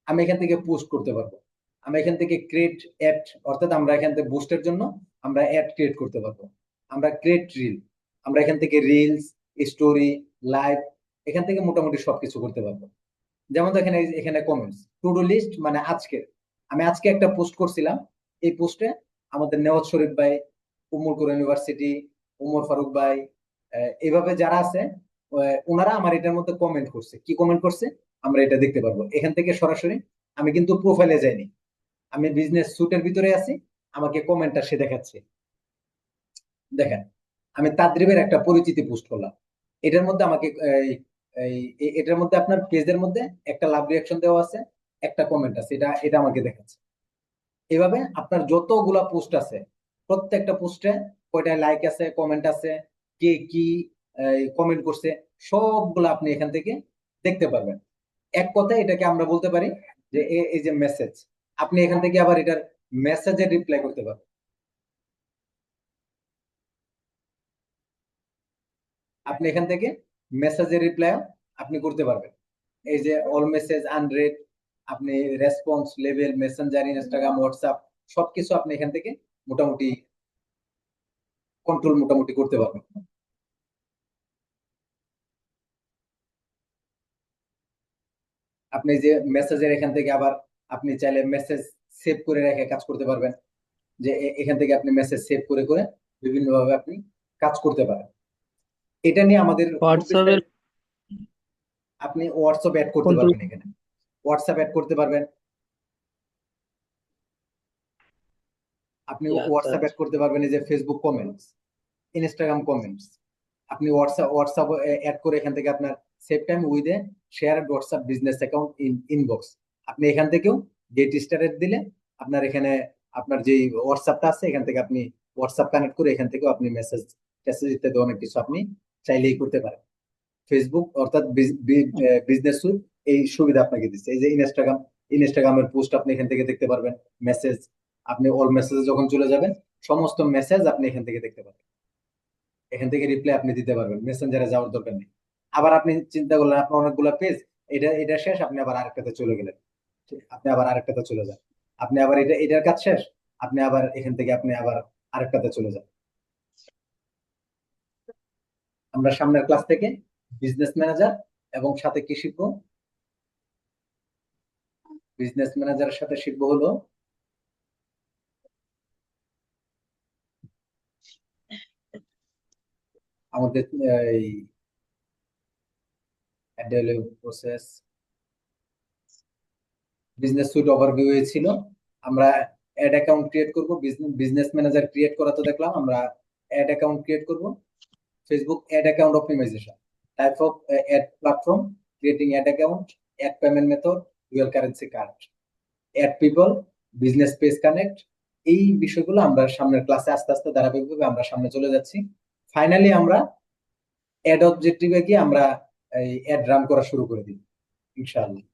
আমি এখান থেকে পোস্ট করতে পারবো, আমি এখান থেকে ক্রিয়েট অ্যাড, অর্থাৎ আমরা এখান থেকে বুস্টের জন্য আমরা অ্যাড ক্রিয়েট করতে পারবো। আমরা ক্রিয়েট রিল, আমরা এখান থেকে রিলস, স্টোরি, লাইভ, এখান থেকে মোটামুটি সবকিছু করতে পারবো। যেমন দেখেন এখানে কমেন্টস, টু ডু লিস্ট মানে আজকে আমি আজকে একটা পোস্ট করছিলাম, এই পোস্টে আমাদের নেওয়াজ শরীফ ভাই, উমর কোরআন ইউনিভার্সিটি, উমর ফারুক ভাই, এইভাবে যারা আছে, ওনারা আমার এটার মধ্যে কমেন্ট করছে। কি কমেন্ট করছে আমরা এটা দেখতে পারবো এখান থেকে সরাসরি। আমি কিন্তু প্রোফাইলে যাইনি, আমি বিজনেস সুটের ভিতরে আছি, আমাকে কমেন্টটা সে দেখাচ্ছে। দেখেন আমি তাদ্রিবের একটা পরিচিতি পোস্ট করলাম, এটার মধ্যে আমাকে এটার মধ্যে আপনার পেজের মধ্যে একটা লাভ রিয়াকশন দেওয়া আছে, একটা কমেন্ট আছে, এটা এটা আমাকে দেখাচ্ছে। এভাবে আপনার যতগুলা পোস্ট আছে প্রত্যেকটা পোস্টে কয়টা লাইক আছে, কমেন্ট আছে, কে কি কমেন্ট করছে, সবগুলো আপনি এখান থেকে দেখতে পারবেন। এক কথায় এটাকে আমরা বলতে পারি যে এই যে মেসেজ, আপনি এখান থেকে আবার এটার মেসেজের রিপ্লাই করতে পারবেন। আপনি এখান থেকে মেসেজের রিপ্লাই আপনি করতে পারবেন। এই যে অল মেসেজ আনরেড, আপনি response level, Messenger, Instagram, WhatsApp সবকিছু আপনি এখান থেকে মোটামুটি কন্ট্রোল মোটামুটি করতে পারবেন। আপনি যে মেসেজের এখান থেকে আবার আপনি চাইলে মেসেজ সেভ করে রেখে কাজ করতে পারবেন, যে এখান থেকে আপনি মেসেজ সেভ করে করে বিভিন্ন ভাবে আপনি কাজ করতে পারেন। এটা নিয়ে আমাদের খুব হোয়াটসঅ্যাপের বিস্তারিত- আপনি হোয়াটসঅ্যাপ অ্যাড করতে কন্ট্রোল পারবেন, এখানে হোয়াটসঅ্যাপ অ্যাড করতে পারবেন, আপনি আচ্ছা হোয়াটসঅ্যাপ অ্যাড করতে পারবেন, এই যে ফেসবুক কমেন্টস, ইনস্টাগ্রাম কমেন্টস, আপনি হোয়াটসঅ্যাপ অ্যাড করে এখান থেকে আপনার save time with a share WhatsApp business account inbox, আপনি এখান থেকেও গেট স্টার্টেড দিলে আপনার এখানে আপনার যে হোয়াটসঅ্যাপটা আছে এখান থেকে আপনি হোয়াটসঅ্যাপ কানেক্ট করে এখান থেকেও আপনি মেসেজ টেসেজ ইত্যাদি অনেক কিছু আপনি চাইলেই করতে পারেন। ফেসবুক অর্থাৎ বিজনেস সুট এই সুবিধা আপনাকে দিচ্ছে। এই যে ইনস্টাগ্রামের পোস্ট আপনি এখান থেকে দেখতে পারবেন, মেসেজ, আপনি অল মেসেজ যখন চলে যাবেন সমস্ত মেসেজ আপনি এখান থেকে দেখতে পারবেন, এখান থেকে রিপ্লাই আপনি দিতে পারবেন, মেসেঞ্জারে যাওয়ার দরকার নেই। আবার আপনি চিন্তা করলেন আপনার অনেকগুলো পেজ, এটা এটা শেষ, আপনি আবার আরেকটাতে চলে গেলেন, আপনি আবার আরেকটাতে চলে যান, আপনি আবার এটার কাজ শেষ, আপনি আবার এখান থেকে আপনি আবার আরেকটাতে চলে যান। আমরা সামনের ক্লাস থেকে বিজনেস ম্যানেজার এবং সাথে কি শিখবো, বিজনেস ম্যানেজারের সাথে শিখবো হলো আমাদের এই প্রসেস, বিজনেস সুইট ওভারভিউ ছিল। আমরা অ্যাড অ্যাকাউন্ট ক্রিয়েট করব, বিজনেস ম্যানেজার ক্রিয়েট করা তো দেখলাম, আমরা অ্যাড অ্যাকাউন্ট ক্রিয়েট করব। Facebook ad account optimization, type of ad platform, creating ad account, ad payment method, dual currency card, ad people, business page connect, এই বিষয়গুলো আমরা সামনের ক্লাসে আস্তে আস্তে ধারাবাহিকভাবে আমরা সামনে চলে যাচ্ছি। ফাইনালি আমরা অ্যাড অবজেক্টিভে গিয়ে আমরা এই অ্যাড রান করা শুরু করে দিই ইনশাআল্লাহ।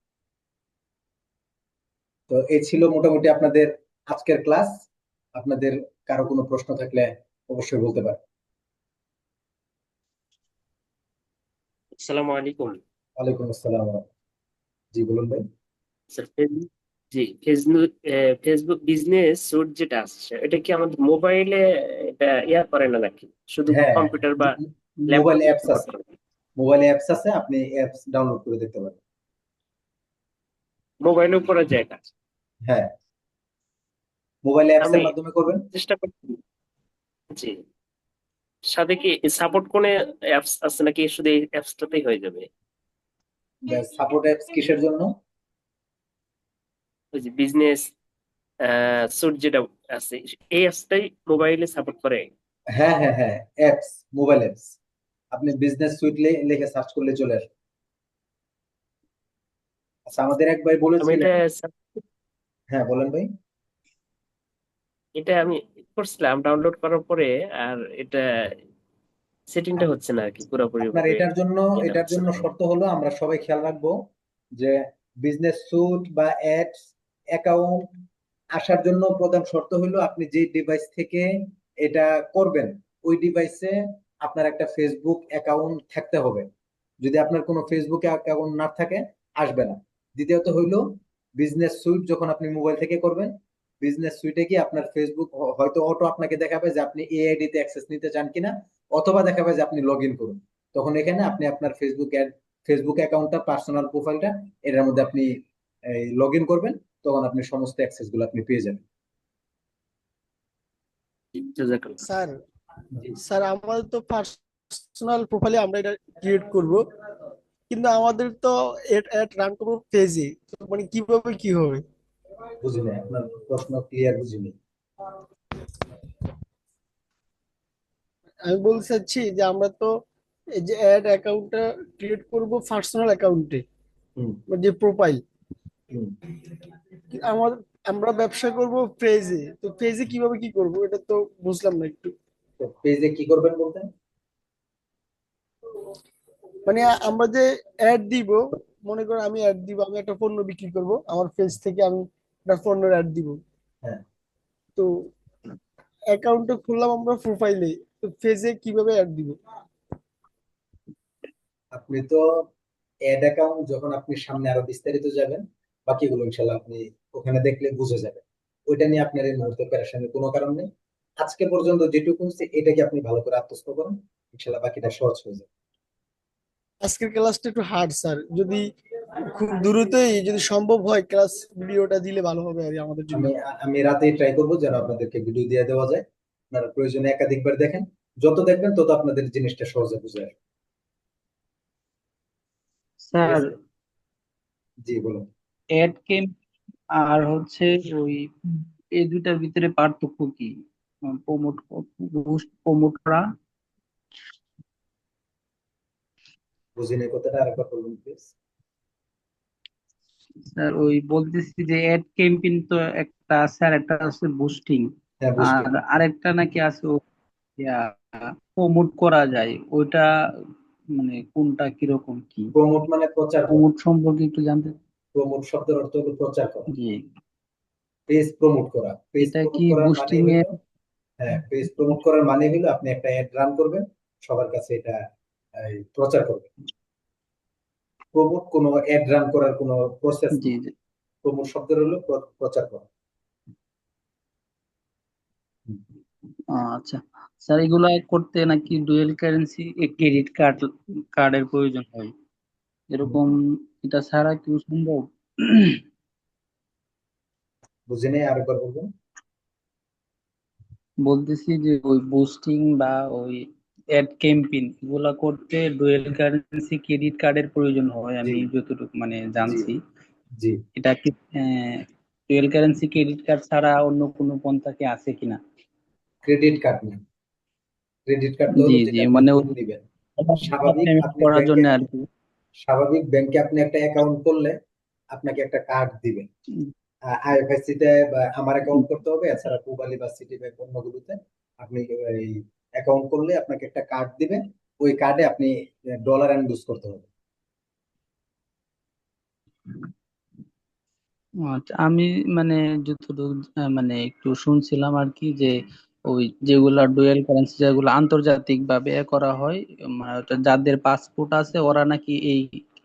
তো এই ছিল মোটামুটি আপনাদের আজকের ক্লাস। আপনাদের কারো কোনো প্রশ্ন থাকলে অবশ্যই বলতে পারেন। আসসালামু আলাইকুম ওয়ালাইকুম আসসালাম। জি বলুন ভাই। স্যার। জি, ফেসবুক ফেসবুক বিজনেস সুট যেটা আসছে এটা কি আমাদের মোবাইলে এটা ইয়া করে না নাকি শুধু হ্যাঁ, কম্পিউটার বা মোবাইল ল্যাপটপে অ্যাপস আছে, মোবাইল অ্যাপস আছে, আপনি অ্যাপস ডাউনলোড করে দেখতে পারেন। মোবাইলেও করা যায় কাজ? হ্যাঁ, মোবাইল অ্যাপস এর আমি মাধ্যমে করবেন। চেষ্টা করছি। জি, সাথে কি সাপোর্ট কোন অ্যাপস আছে নাকি শুধু এই অ্যাপসটাতেই হয়ে যাবে? সাপোর্ট অ্যাপস কিসের জন্য? ওই যে বিজনেস সুট যেটা আছে এই অ্যাপসটাই মোবাইলে সাপোর্ট করে? হ্যাঁ হ্যাঁ হ্যাঁ, অ্যাপস, মোবাইল অ্যাপস, আপনি বিজনেস সুইট লিখে সার্চ করলে চলে আসবে। আচ্ছা, আমাদের এক ভাই আমি বলেছিলেন। হ্যাঁ বলেন ভাই। এটা আমি করছিলাম ডাউনলোড করার পরে, আর এটা সেটিংটা হচ্ছে না আর কি পুরোপুরি আপনার ভাবে। এটা এটার হচ্ছে জন্য না। শর্ত হলো আমরা সবাই খেয়াল রাখবো যে বিজনেস সুট বা অ্যাডস অ্যাকাউন্ট আসার জন্য প্রধান শর্ত হলো আপনি যে ডিভাইস থেকে এটা করবেন ওই ডিভাইসে আপনার একটা ফেসবুক অ্যাকাউন্ট থাকতে হবে। যদি আপনার কোনো ফেসবুক অ্যাকাউন্ট না থাকে আসবে না। দ্বিতীয়ত হইলো বিজনেস সুইট যখন আপনি মোবাইল থেকে করবেন, বিজনেস সুইটে কি আপনার ফেসবুক হয়তো অটো আপনাকে দেখাবে যে আপনি এই আইডি তে অ্যাক্সেস নিতে চান কিনা, অথবা দেখাবে যে আপনি লগ ইন করুন। তখন এখানে আপনি আপনার ফেসবুক ফেসবুক অ্যাকাউন্টটা, পার্সোনাল প্রোফাইলটা, এটার মধ্যে আপনি লগ ইন করবেন, তখন আপনি সমস্ত অ্যাক্সেস গুলো আপনি পেয়ে যাবেন। জাযাকাল্লাহ। স্যার জি। স্যার আমাদের তো পার্সোনাল প্রোফাইলে আমরা এটা ক্রিয়েট করব, কিন্তু আমাদের তো এড রান করবো পেজে, মানে কিভাবে কি হবে? বুঝিনি আপনার প্রশ্ন, ক্লিয়ার বুঝিনি। আমি বলতে চাচ্ছি যে আমরা তো এই যে অ্যাড অ্যাকাউন্টটা ক্রিয়েট করব পার্সোনাল অ্যাকাউন্টে, হুম যে প্রোফাইল হুম। আমার, আমরা ব্যবসা করব পেজে, তো পেজে কিভাবে কি করব এটা তো বুঝলাম না একটু। তো পেজে কি করবেন বলতেন? মানে আমরা যে অ্যাড দিব, মনে করো আমি অ্যাড দিব, আমি একটা পণ্য বিক্রি করব, আমার পেজ থেকে আমি একটা পণ্যের অ্যাড দিব, হ্যাঁ, তো অ্যাকাউন্টটা খুললাম আমরা প্রোফাইলে, তো পেজে কিভাবে অ্যাড দিব? আপনি তো অ্যাড অ্যাকাউন্ট যখন আপনি সামনে আরো বিস্তারিত যাবেন, বাকিগুলো ইনশাল্লাহ আপনি ওখানে দেখলে বুঝে যাবেন। ওইটা নিয়ে আপনার এই মুহূর্তে প্যারেশানির কোনো কারণ নেই। আজকে পর্যন্ত যেটুকু হচ্ছে এটাকে আপনি ভালো করে আত্মস্থ করেন, ইনশাল্লাহ বাকিটা সহজ হয়ে যাবে। আজকের ক্লাসটা একটু হার্ড স্যার, যদি খুব দ্রুতই যদি সম্ভব হয় ক্লাস ভিডিওটা দিলে ভালো হবে আর কি আমাদের জন্য। আমি আমি রাতেই ট্রাই করবো যেন আপনাদেরকে ভিডিও দিয়ে দেওয়া যায়। আপনারা প্রয়োজনে একাধিকবার দেখেন, যত দেখবেন তত আপনাদের জিনিসটা সহজে বুঝে আসবে। ঠিক স্যার, আছে? জি বলুন। অ্যাড কেম আর হচ্ছে ওই এই দুইটার ভিতরে পার্থক্য কি? প্রমোট প্রমোট করা। বুঝিনি, কথাটা আরেকবার বলুন প্লিজ। স্যার ওই বলতেছি যে অ্যাড ক্যাম্পেইন তো একটা আছে, আর একটা আছে বুস্টিং, হ্যাঁ, বুঝতে আর আরেকটা নাকি আছে প্রমোট করা যায় ওইটা, মানে কোনটা কিরকম কি? প্রমোট মানে প্রচার করা। প্রমোট সম্পর্কে একটু জানতে। প্রমোট শব্দের অর্থ হলো প্রচার করা, জি, পেজ প্রমোট করা। পেজ এটা প্রমোট কি করার মানে বুস্টিং হলো, এর? হ্যাঁ, পেজ প্রমোট করার মানে হলো আপনি একটা অ্যাড রান করবেন, সবার কাছে এটা প্রচার করবেন। প্রমোট কোনো অ্যাড রান করার কোনো প্রসেস জি না। জি। প্রমোট শব্দের হলো প্রচার করা। আচ্ছা স্যার, এগুলা করতে নাকি ডুয়েল কারেন্সি ক্রেডিট কার্ডের প্রয়োজন হয় এরকম, এটা ছাড়া কি সম্ভব? বুঝিনি, আরেকবার বলবেন। বলতেছি যে ওই বুস্টিং বা ওই অ্যাড ক্যাম্পেইন এগুলা করতে ডুয়েল কারেন্সি ক্রেডিট কার্ডের প্রয়োজন হয়, জি আমি যতটুকু মানে জি জানছি। জি। এটা কি ডুয়েল কারেন্সি ক্রেডিট কার্ড ছাড়া অন্য কোনো পন্থা কি আছে কিনা? ক্রেডিট কার্ড না, ক্রেডিট কার্ড তো জি হলো জি, যেটা আপনি মানে লোন নিবেন। স্বাভাবিক পেমেন্ট আপনি করার ব্যাংকে, জন্য আর কি। স্বাভাবিক ব্যাংকে আপনি একটা অ্যাকাউন্ট করলে আপনাকে একটা কার্ড দিবেন। আইএফআইসি তে বা আমার অ্যাকাউন্ট করতে হবে, এছাড়া পুবালি বা সিটি ব্যাংক অন্যগুলোতে আপনি এই অ্যাকাউন্ট করলে আপনাকে একটা কার্ড দিবেন। ওই কার্ডে আপনি ডলার ইউজ করতে হবে। আচ্ছা, আমি মানে যতটুকু মানে একটু শুনছিলাম আর কি, যে ওই যেগুলা ডুয়েল কারেন্সি যেগুলো আন্তর্জাতিক ভাবে করা হয়, মানে ওটা যাদের পাসপোর্ট আছে ওরা নাকি এই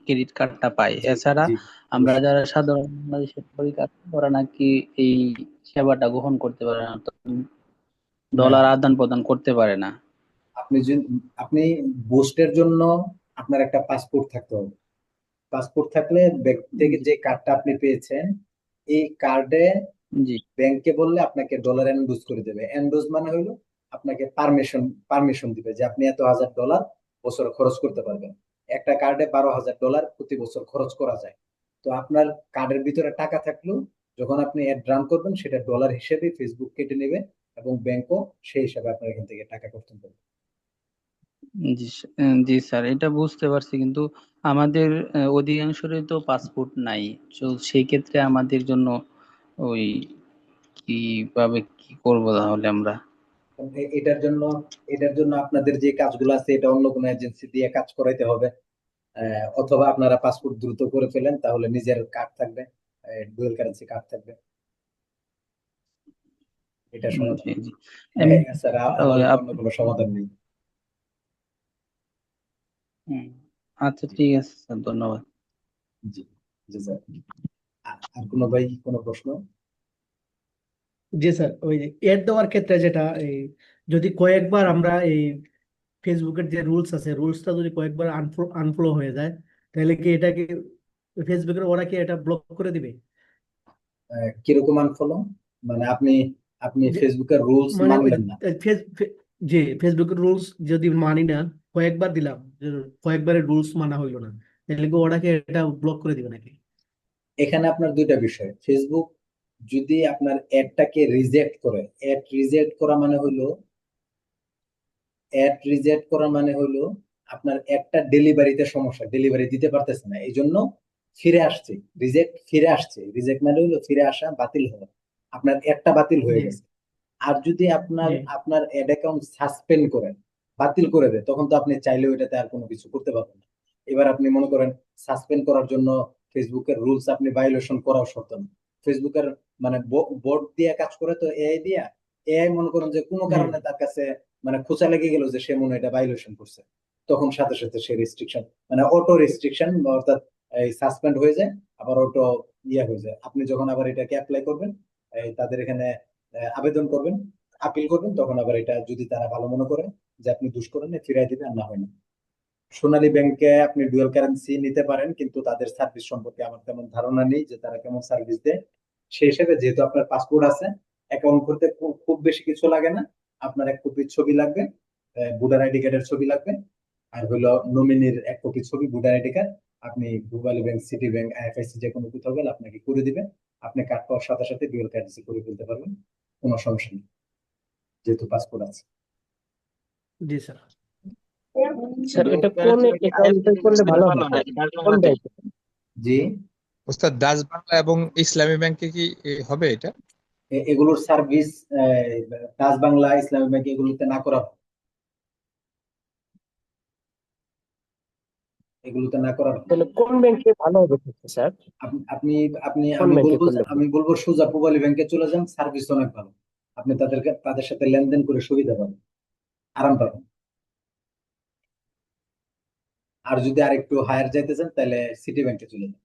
ক্রেডিট কার্ডটা পায়, জি এছাড়া জি, আমরা অবশ্যই। যারা সাধারণ বাংলাদেশের নাগরিক আছি ওরা নাকি এই সেবাটা গ্রহণ করতে পারে না, না, ডলার আদান প্রদান করতে পারে না। আপনি বুস্টের জন্য আপনার একটা পাসপোর্ট থাকতে হবে। পাসপোর্ট থাকলে ব্যাংক থেকে জি যে কার্ডটা আপনি পেয়েছেন, এই কার্ডে জি ব্যাংকে বললে আপনাকে ডলার এন্ডোজ করে দেবে। এন্ডোজ মানে হলো আপনাকে পারমিশন দিবে যে আপনি এত হাজার ডলার বছর খরচ করতে পারবেন। একটা কার্ডে 12,000 ডলার প্রতি বছর খরচ করা যায়। তো আপনার কার্ডের ভিতরে টাকা থাকলেও যখন আপনি অ্যাড রান করবেন সেটা ডলার হিসেবে ফেসবুক কেটে নেবে, এবং ব্যাংকও সেই হিসাবে আপনার এখান থেকে টাকা কর্তন করবে। জি স্যার, এটা বুঝতে পারছি, কিন্তু আমাদের অধিকাংশরই তো পাসপোর্ট নাই, তো সেই ক্ষেত্রে আমাদের জন্য ওই কিভাবে কি করবো তাহলে আমরা? এবং এটার জন্য আপনাদের যে কাজগুলো আছে এটা অন্য কোনো এজেন্সি দিয়ে কাজ করাইতে হবে। অথবা আপনারা পাসপোর্ট দ্রুত করে ফেলেন, তাহলে নিজের কার্ড থাকবে, ডুয়েল কারেন্সি কার্ড থাকবে। এটা সমাধান। জি জি। হ্যাঁ, স্যার, ওই আপাতত অন্য কোনো সমাধান নেই। হুম, আচ্ছা জি ঠিক আছে স্যার, ধন্যবাদ। জি জি স্যার। আর কোনো ভাই কোনো প্রশ্ন? জি স্যার, ওই এড দেওয়ার ক্ষেত্রে যেটা এই, যদি কয়েকবার আমরা এই ফেসবুকের যে রুলস আছে, রুলসটা যদি কয়েকবার আনফলো হয়ে যায়, তাহলে কি এটাকে ফেসবুকের ওরা কি এটা ব্লক করে দিবে? কিরকম আনফলো? মানে আপনি আপনি যে ফেসবুকের রুলস মানে ওই মানলেন না। যে ফেসবুকের রুলস যদি মানি না, কয়েকবার দিলাম, যে কয়েকবারের রুলস মানা হইলো না, তাহলে কি ওরা কি এটা ব্লক করে দিবে নাকি? এখানে আপনার দুইটা বিষয়। ফেসবুক যদি আপনার অ্যাডটাকে রিজেক্ট করে, অ্যাড রিজেক্ট করা মানে হলো আপনার একটা ডেলিভারিতে সমস্যা, ডেলিভারি দিতে পারতেছে না, এই জন্য ফিরে আসছে। ফিরে আসছে, রিজেক্ট মানে হলো ফিরে আসা, বাতিল হওয়া। আপনার একটা বাতিল হয়ে জি গেছে। আর যদি আপনার জি আপনার অ্যাড অ্যাকাউন্ট সাসপেন্ড করেন, বাতিল করে দেয়, তখন তো আপনি চাইলেও এটাতে আর কোনো কিছু করতে পারবেন না। এবার আপনি মনে করেন সাসপেন্ড করার জন্য ফেসবুকের রুলস আপনি ভায়োলেশন করাও শর্ত না। ফেসবুকের মানে বোর্ড দিয়ে কাজ করে তো, এআই দিয়া। এআই মনে করেন যে কোনো জি কারণে তার কাছে মানে খোঁচা লেগে গেল যে সে মনে হয় এটা ভায়োলেশন করছে, তখন সাথে সাথে সে রেস্ট্রিকশন, মানে অটো রেস্ট্রিকশন, অর্থাৎ এই সাসপেন্ড হয়ে যায়, আবার অটো হয়ে যায়। আপনি যখন আবার এটাকে অ্যাপ্লাই করবেন, তাদের এখানে আবেদন করবেন, আপিল করবেন, তখন আবার এটা যদি তারা ভালো মনে করে যে আপনি দুষ করেন, ফিরাই দিবে, আর না হয় না। সোনালী ব্যাংকে আপনি ডুয়াল কারেন্সি নিতে পারেন, কিন্তু তাদের সার্ভিস সম্পর্কে আমার তেমন ধারণা নেই যে তারা কেমন সার্ভিস দেয়। সেই হিসেবে যেহেতু আপনার পাসপোর্ট আছে, অ্যাকাউন্ট করতে খুব বেশি কিছু লাগে না। আপনার এক কপি ছবি লাগবে, ভোটার আইডি কার্ডের ছবি লাগবে, আর হলো নমিনির এক কপি ছবি, ভোটার আইডি কার্ড। আপনি Pubali Bank, City Bank, IFIC যে কোনো কোথাও গেলে আপনাকে করে দিবে। আপনি কার্ড পাওয়ার সাথে সাথে ডুয়াল কারেন্সি করে ফেলতে পারবেন, কোনো সমস্যা নেই, যেহেতু পাসপোর্ট আছে। জি স্যার। স্যার এটা কোন অ্যাকাউন্টে করলে ভালো হয়? কোন ব্যাংকে? জি, ওস্তাদ ডাচ বাংলা এবং ইসলামী ব্যাংকে কি হবে এটা? এগুলোর সার্ভিস ডাচ বাংলা, ইসলামী ব্যাংক এগুলোতে না করা, এগুলোতে না করা ভালো। তাহলে কোন ব্যাংকে ভালো হবে স্যার? আপনি আপনি কোন আমি ব্যাংকে বলবো করলে ভালো? আমি বলবো সোজা পূবালী ব্যাংকে চলে যান, সার্ভিস অনেক ভালো। আপনি তাদের সাথে লেনদেন করে সুবিধা পাবেন, আরাম পাবেন। আর যদি আরেকটু হায়ার যাইতে চান, তাহলে সিটি ব্যাংকে চলে যান।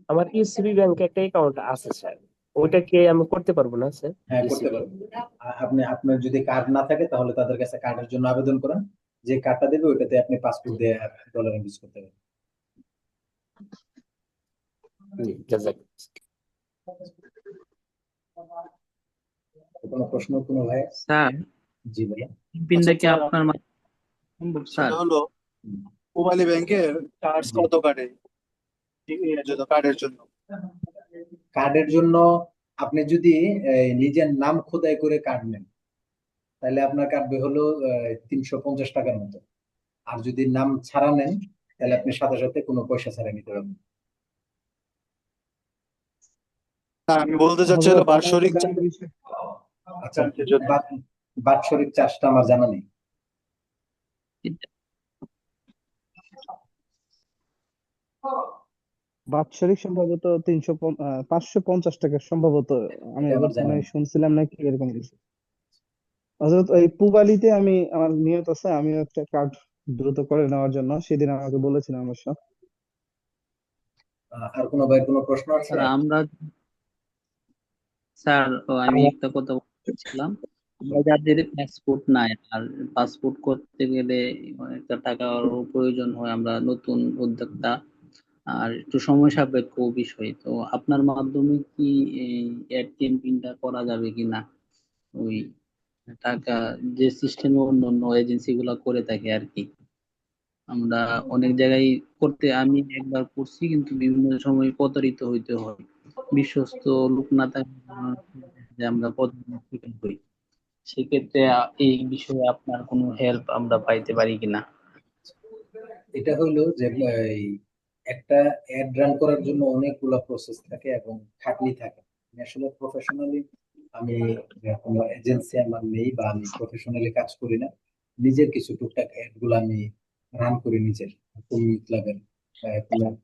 আমার ইউসিবি ব্যাংকে একটা অ্যাকাউন্ট আছে স্যার, ওইটা কি আমি করতে পারবো না স্যার? হ্যাঁ, করতে ইউসিবি। পারবেন। আপনার যদি কার্ড না থাকে, তাহলে তাদের কাছে কার্ডের জন্য আবেদন করেন। যে কার্ডটা দেবে ওইটাতে আপনি পাসপোর্ট দিয়ে ডলার ইউজ করতে পারবেন। জি, জাজাক। কোনো প্রশ্ন কোনো ভাই? স্যার জি বলেন। পিনটা কি আচ্ছা, আপনার মাধ্যমে সম্ভব স্যার? সেটা হলো পূবালী ব্যাংকের চার্জ জি। কত কাটে কার্ডের জন্য? কার্ডের জন্য আপনি যদি নিজের নাম খোদাই করে কার্ড নেন, তাহলে আপনার কাটবে হলো 350 টাকার মতো। আর যদি নাম ছাড়া নেন, তাহলে আপনি সাথে সাথে কোনো পয়সা ছাড়া নিতে পারবেন। না, আমি বলতে চাচ্ছি হলো বাৎসরিক আচ্ছা, বাৎসরিক চার্জটা আমার জানা নেই। বাৎসরিক সম্ভবত 550 টাকা সম্ভবত, আমি এটা আমার জানা মানে নেই। শুনছিলাম নাকি এরকম কিছু। অর্থাৎ এই পুবালিতে আমার নিয়ত আছে, আমিও একটা কার্ড দ্রুত করে নেওয়ার জন্য, সেদিন আমাকে বলেছিলেন অবশ্য। আর কোনো ভাই কোনো প্রশ্ন আছে? স্যার আমি একটা কথা বলছিলাম, আমরা যাদের পাসপোর্ট নাই, আর পাসপোর্ট করতে গেলে অনেকটা টাকার প্রয়োজন হয়, আমরা নতুন উদ্যোক্তা, আর একটু সময় সাপেক্ষ বিষয়, তো আপনার মাধ্যমে কি এই এটিএম পিনটা করা যাবে কিনা? ওই টাকা যে সিস্টেমে অন্য অন্য এজেন্সি গুলা করে থাকে আর কি, আমরা অনেক জায়গায় করতে, আমি একবার করছি কিন্তু বিভিন্ন সময় প্রতারিত হইতে হয়, বিশ্বস্ত লোক না থাকলে যে আমরা প্রতারণার শিকার হই। সেক্ষেত্রে এই বিষয়ে আপনার কোনো হেল্প আমরা পাইতে পারি কিনা? এটা হইলো যে এই একটা অ্যাড রান করার জন্য অনেকগুলো প্রসেস থাকে এবং খাটনি থাকে। আমি আসলে প্রফেশনালি, আমি কোনো এজেন্সি আমার নেই, বা আমি প্রফেশনালি কাজ করি না। নিজের কিছু টুকটাক অ্যাড গুলো আমি রান করি নিজের ক্লাবের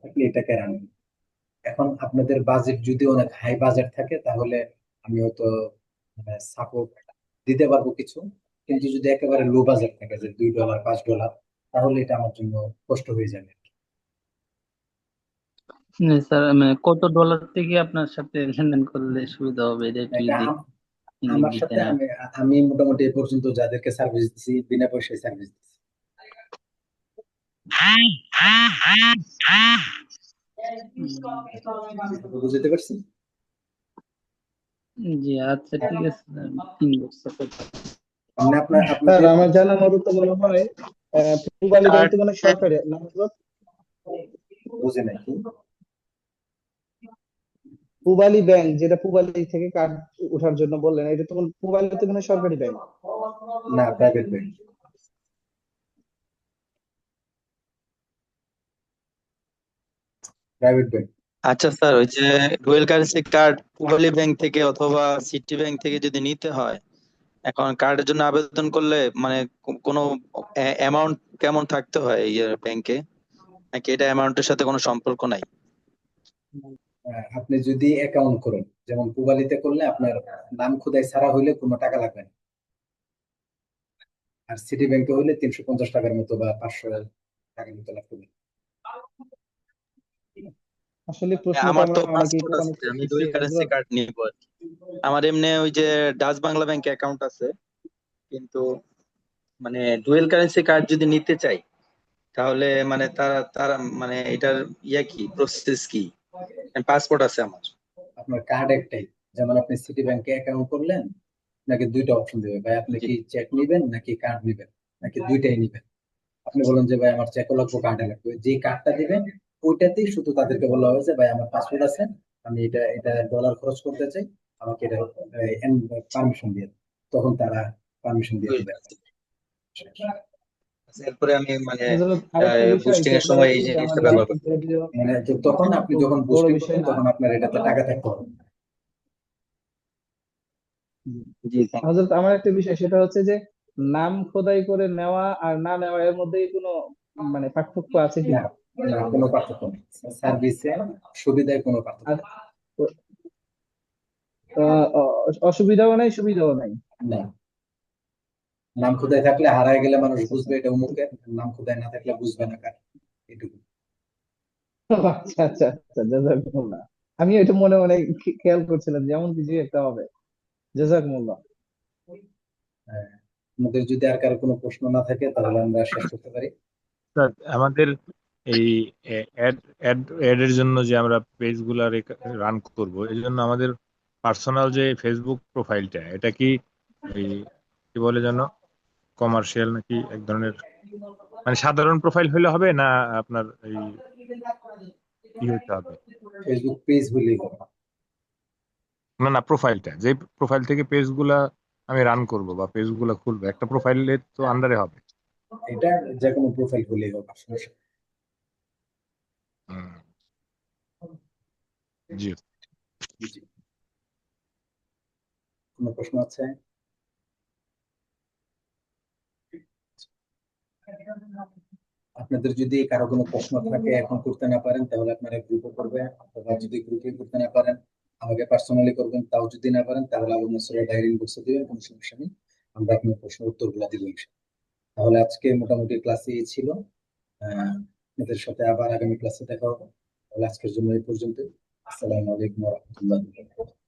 থাকলে এটাকে রান করি। এখন আপনাদের বাজেট যদি অনেক হাই বাজেট থাকে, তাহলে আমি হয়তো সাপোর্ট দিতে পারবো কিছু। কিন্তু যদি একেবারে লো বাজেট থাকে, যে $2 $5, তাহলে এটা আমার জন্য কষ্ট হয়ে যাবে। স্যার মানে কত ডলার থেকে আপনার সাথে লেনদেন করলে সুবিধা হবে, এটা একটু এটা যদি ইঙ্গিত আমার সাথে দিতেন আর আমি আমি মোটামুটি এ পর্যন্ত যাদেরকে সার্ভিস দিচ্ছি, বিনা পয়সায় সার্ভিস দিচ্ছি। বুঝতে পারছি? জি আচ্ছা ঠিক আছে ইনবক্স মানে আপনার আপনি স্যার যে আমার জানা মতো তো মনে হয় পূবালী ব্যাংক তো মানে সরকারি না? বুঝে নাকি পূবালী ব্যাংক যেটা পূবালী থেকে কার্ড ওঠার জন্য বললেন, এটা তো পূবালী তো মানে সরকারি ব্যাংক। না, প্রাইভেট ব্যাংক। Private bank. আচ্ছা স্যার, ওই যে dual currency card Pubali bank থেকে অথবা সিটি ব্যাংক থেকে যদি নিতে হয়, এখন কার্ডের জন্য আবেদন করলে মানে কোনো অ্যামাউন্ট কেমন থাকতে হয় এই ব্যাংকে, নাকি এটা অ্যামাউন্টের সাথে কোনো সম্পর্ক নাই? আপনি যদি অ্যাকাউন্ট করেন, যেমন পূবালীতে করলে আপনার নাম খোদাই ছাড়া হইলে কোনো টাকা লাগবে না। আর সিটি ব্যাংকে হইলে 350 টাকার মতো বা 500 টাকার মতো লাগবে। আসলে প্রশ্নটা আমার তো অনেকেই পাসপোর্ট তো আছে, অনেক আমি শিখছি ডুয়েল কারেন্সি হজরত। কার্ড নিব আর কি। আমার এমনি ওই যে ডাচ বাংলা ব্যাংকে অ্যাকাউন্ট আছে, কিন্তু মানে ডুয়েল কারেন্সি কার্ড যদি নিতে চাই তাহলে মানে তারা তারা মানে এটার কি প্রসেস কি? পাসপোর্ট আছে আমার। আপনার কার্ড একটাই, যেমন আপনি সিটি ব্যাংকে অ্যাকাউন্ট করলেন, নাকি দুইটা অপশন দেবে, ভাই আপনি জি কি চেক নিবেন নাকি কার্ড নিবেন, নাকি দুইটাই নিবেন। আপনি বলেন যে ভাই আমার চেকও লাগবে কার্ডে লাগবে, যে কার্ডটা দিবেন ওইটাতেই শুধু তাদেরকে বলা হয়েছে ভাই আমার পাসপোর্ট আছে, আমি এটা এটা ডলার খরচ করতে চাই, আমাকে এটা পারমিশন দিয়ে দেন। তখন তারা পারমিশন দিয়ে ডুয়েল দিবে। কারেন্সি। এরপরে আমি মানে হজরত আরেকটা বিষয় বুস্টিং এর সেটা সময় হচ্ছে এই যে জিনিসটা আমাদের ব্যবহার করতে পারি। যদিও মানে তখন আপনি খুব যখন বড় বুস্টিং বিষয় করবেন না। তখন আপনার এটাতে টাকা থাকতে হবে। জি thank you. হজরত আমার একটা বিষয় সেটা হচ্ছে যে নাম খোদাই করে নেওয়া আর না নেওয়া এর মধ্যে কোনো মানে পার্থক্য আছে না, কিনা? না কোনো পার্থক্য নেই, সার্ভিসে সুবিধায় কোনো পার্থক্য আর অসুবিধাও নাই সুবিধাও নাই। নেই। নাম খোদাই থাকলে হারায় গেলে মানুষ বুঝবে এটা অমুকের, নাম খোদাই না থাকলে বুঝবে না কার, এটুকু। আচ্ছা আচ্ছা আচ্ছা জাযাকুমুল্লাহ। আমি এটা মনে মনে খেয়াল করছিলাম যেমন কিছু একটা হবে। জাযাকুমুল্লাহ। হ্যাঁ, আমাদের যদি আর কারো কোনো প্রশ্ন না থাকে তাহলে আমরা শেষ করতে পারি। স্যার আমাদের এই অ্যাড অ্যাড অ্যাডের জন্য যে আমরা পেজ গুলা রান করব, এই জন্য আমাদের পার্সোনাল যে ফেসবুক প্রোফাইলটা, এটা কি এই কি বলে যেন কমার্শিয়াল নাকি এক ধরনের মানে সাধারণ প্রোফাইল হলে হবে, না আপনার এই কি হতে হবে? ফেসবুক পেজ হলেই হবে। না না, প্রোফাইলটা যে প্রোফাইল থেকে পেজ গুলা আমি রান করব বা পেজ গুলা খুলবো, একটা প্রোফাইলের তো আন্ডারে হবে। এটা যে কোনো প্রোফাইল হলেই হবে, সমস্যা নেই। হুম, জি জি। কোনো প্রশ্ন আছে? আপনাদের যদি কারো কোনো প্রশ্ন থাকে এখন করতে না পারেন তাহলে আপনারা গ্রুপে করবেন, অথবা যদি গ্রুপে করতে না পারেন আমাকে পার্সোনালি করবেন, তাও যদি না পারেন তাহলে আবু নসরের ডায়েরি ইনবক্সে দিবেন, কোনো সমস্যা নেই, আমরা আপনার প্রশ্নের উত্তরগুলো দিব ইনশাআল্লাহ। তাহলে আজকে মোটামুটি ক্লাসে এই ছিল। আপনাদের সাথে আবার আগামী ক্লাসে দেখা হবে। তাহলে আজকের জন্য এই পর্যন্ত। আসসালামু আলাইকুম ওয়া রাহমাতুল্লাহি ওয়া বারাকাতুহু।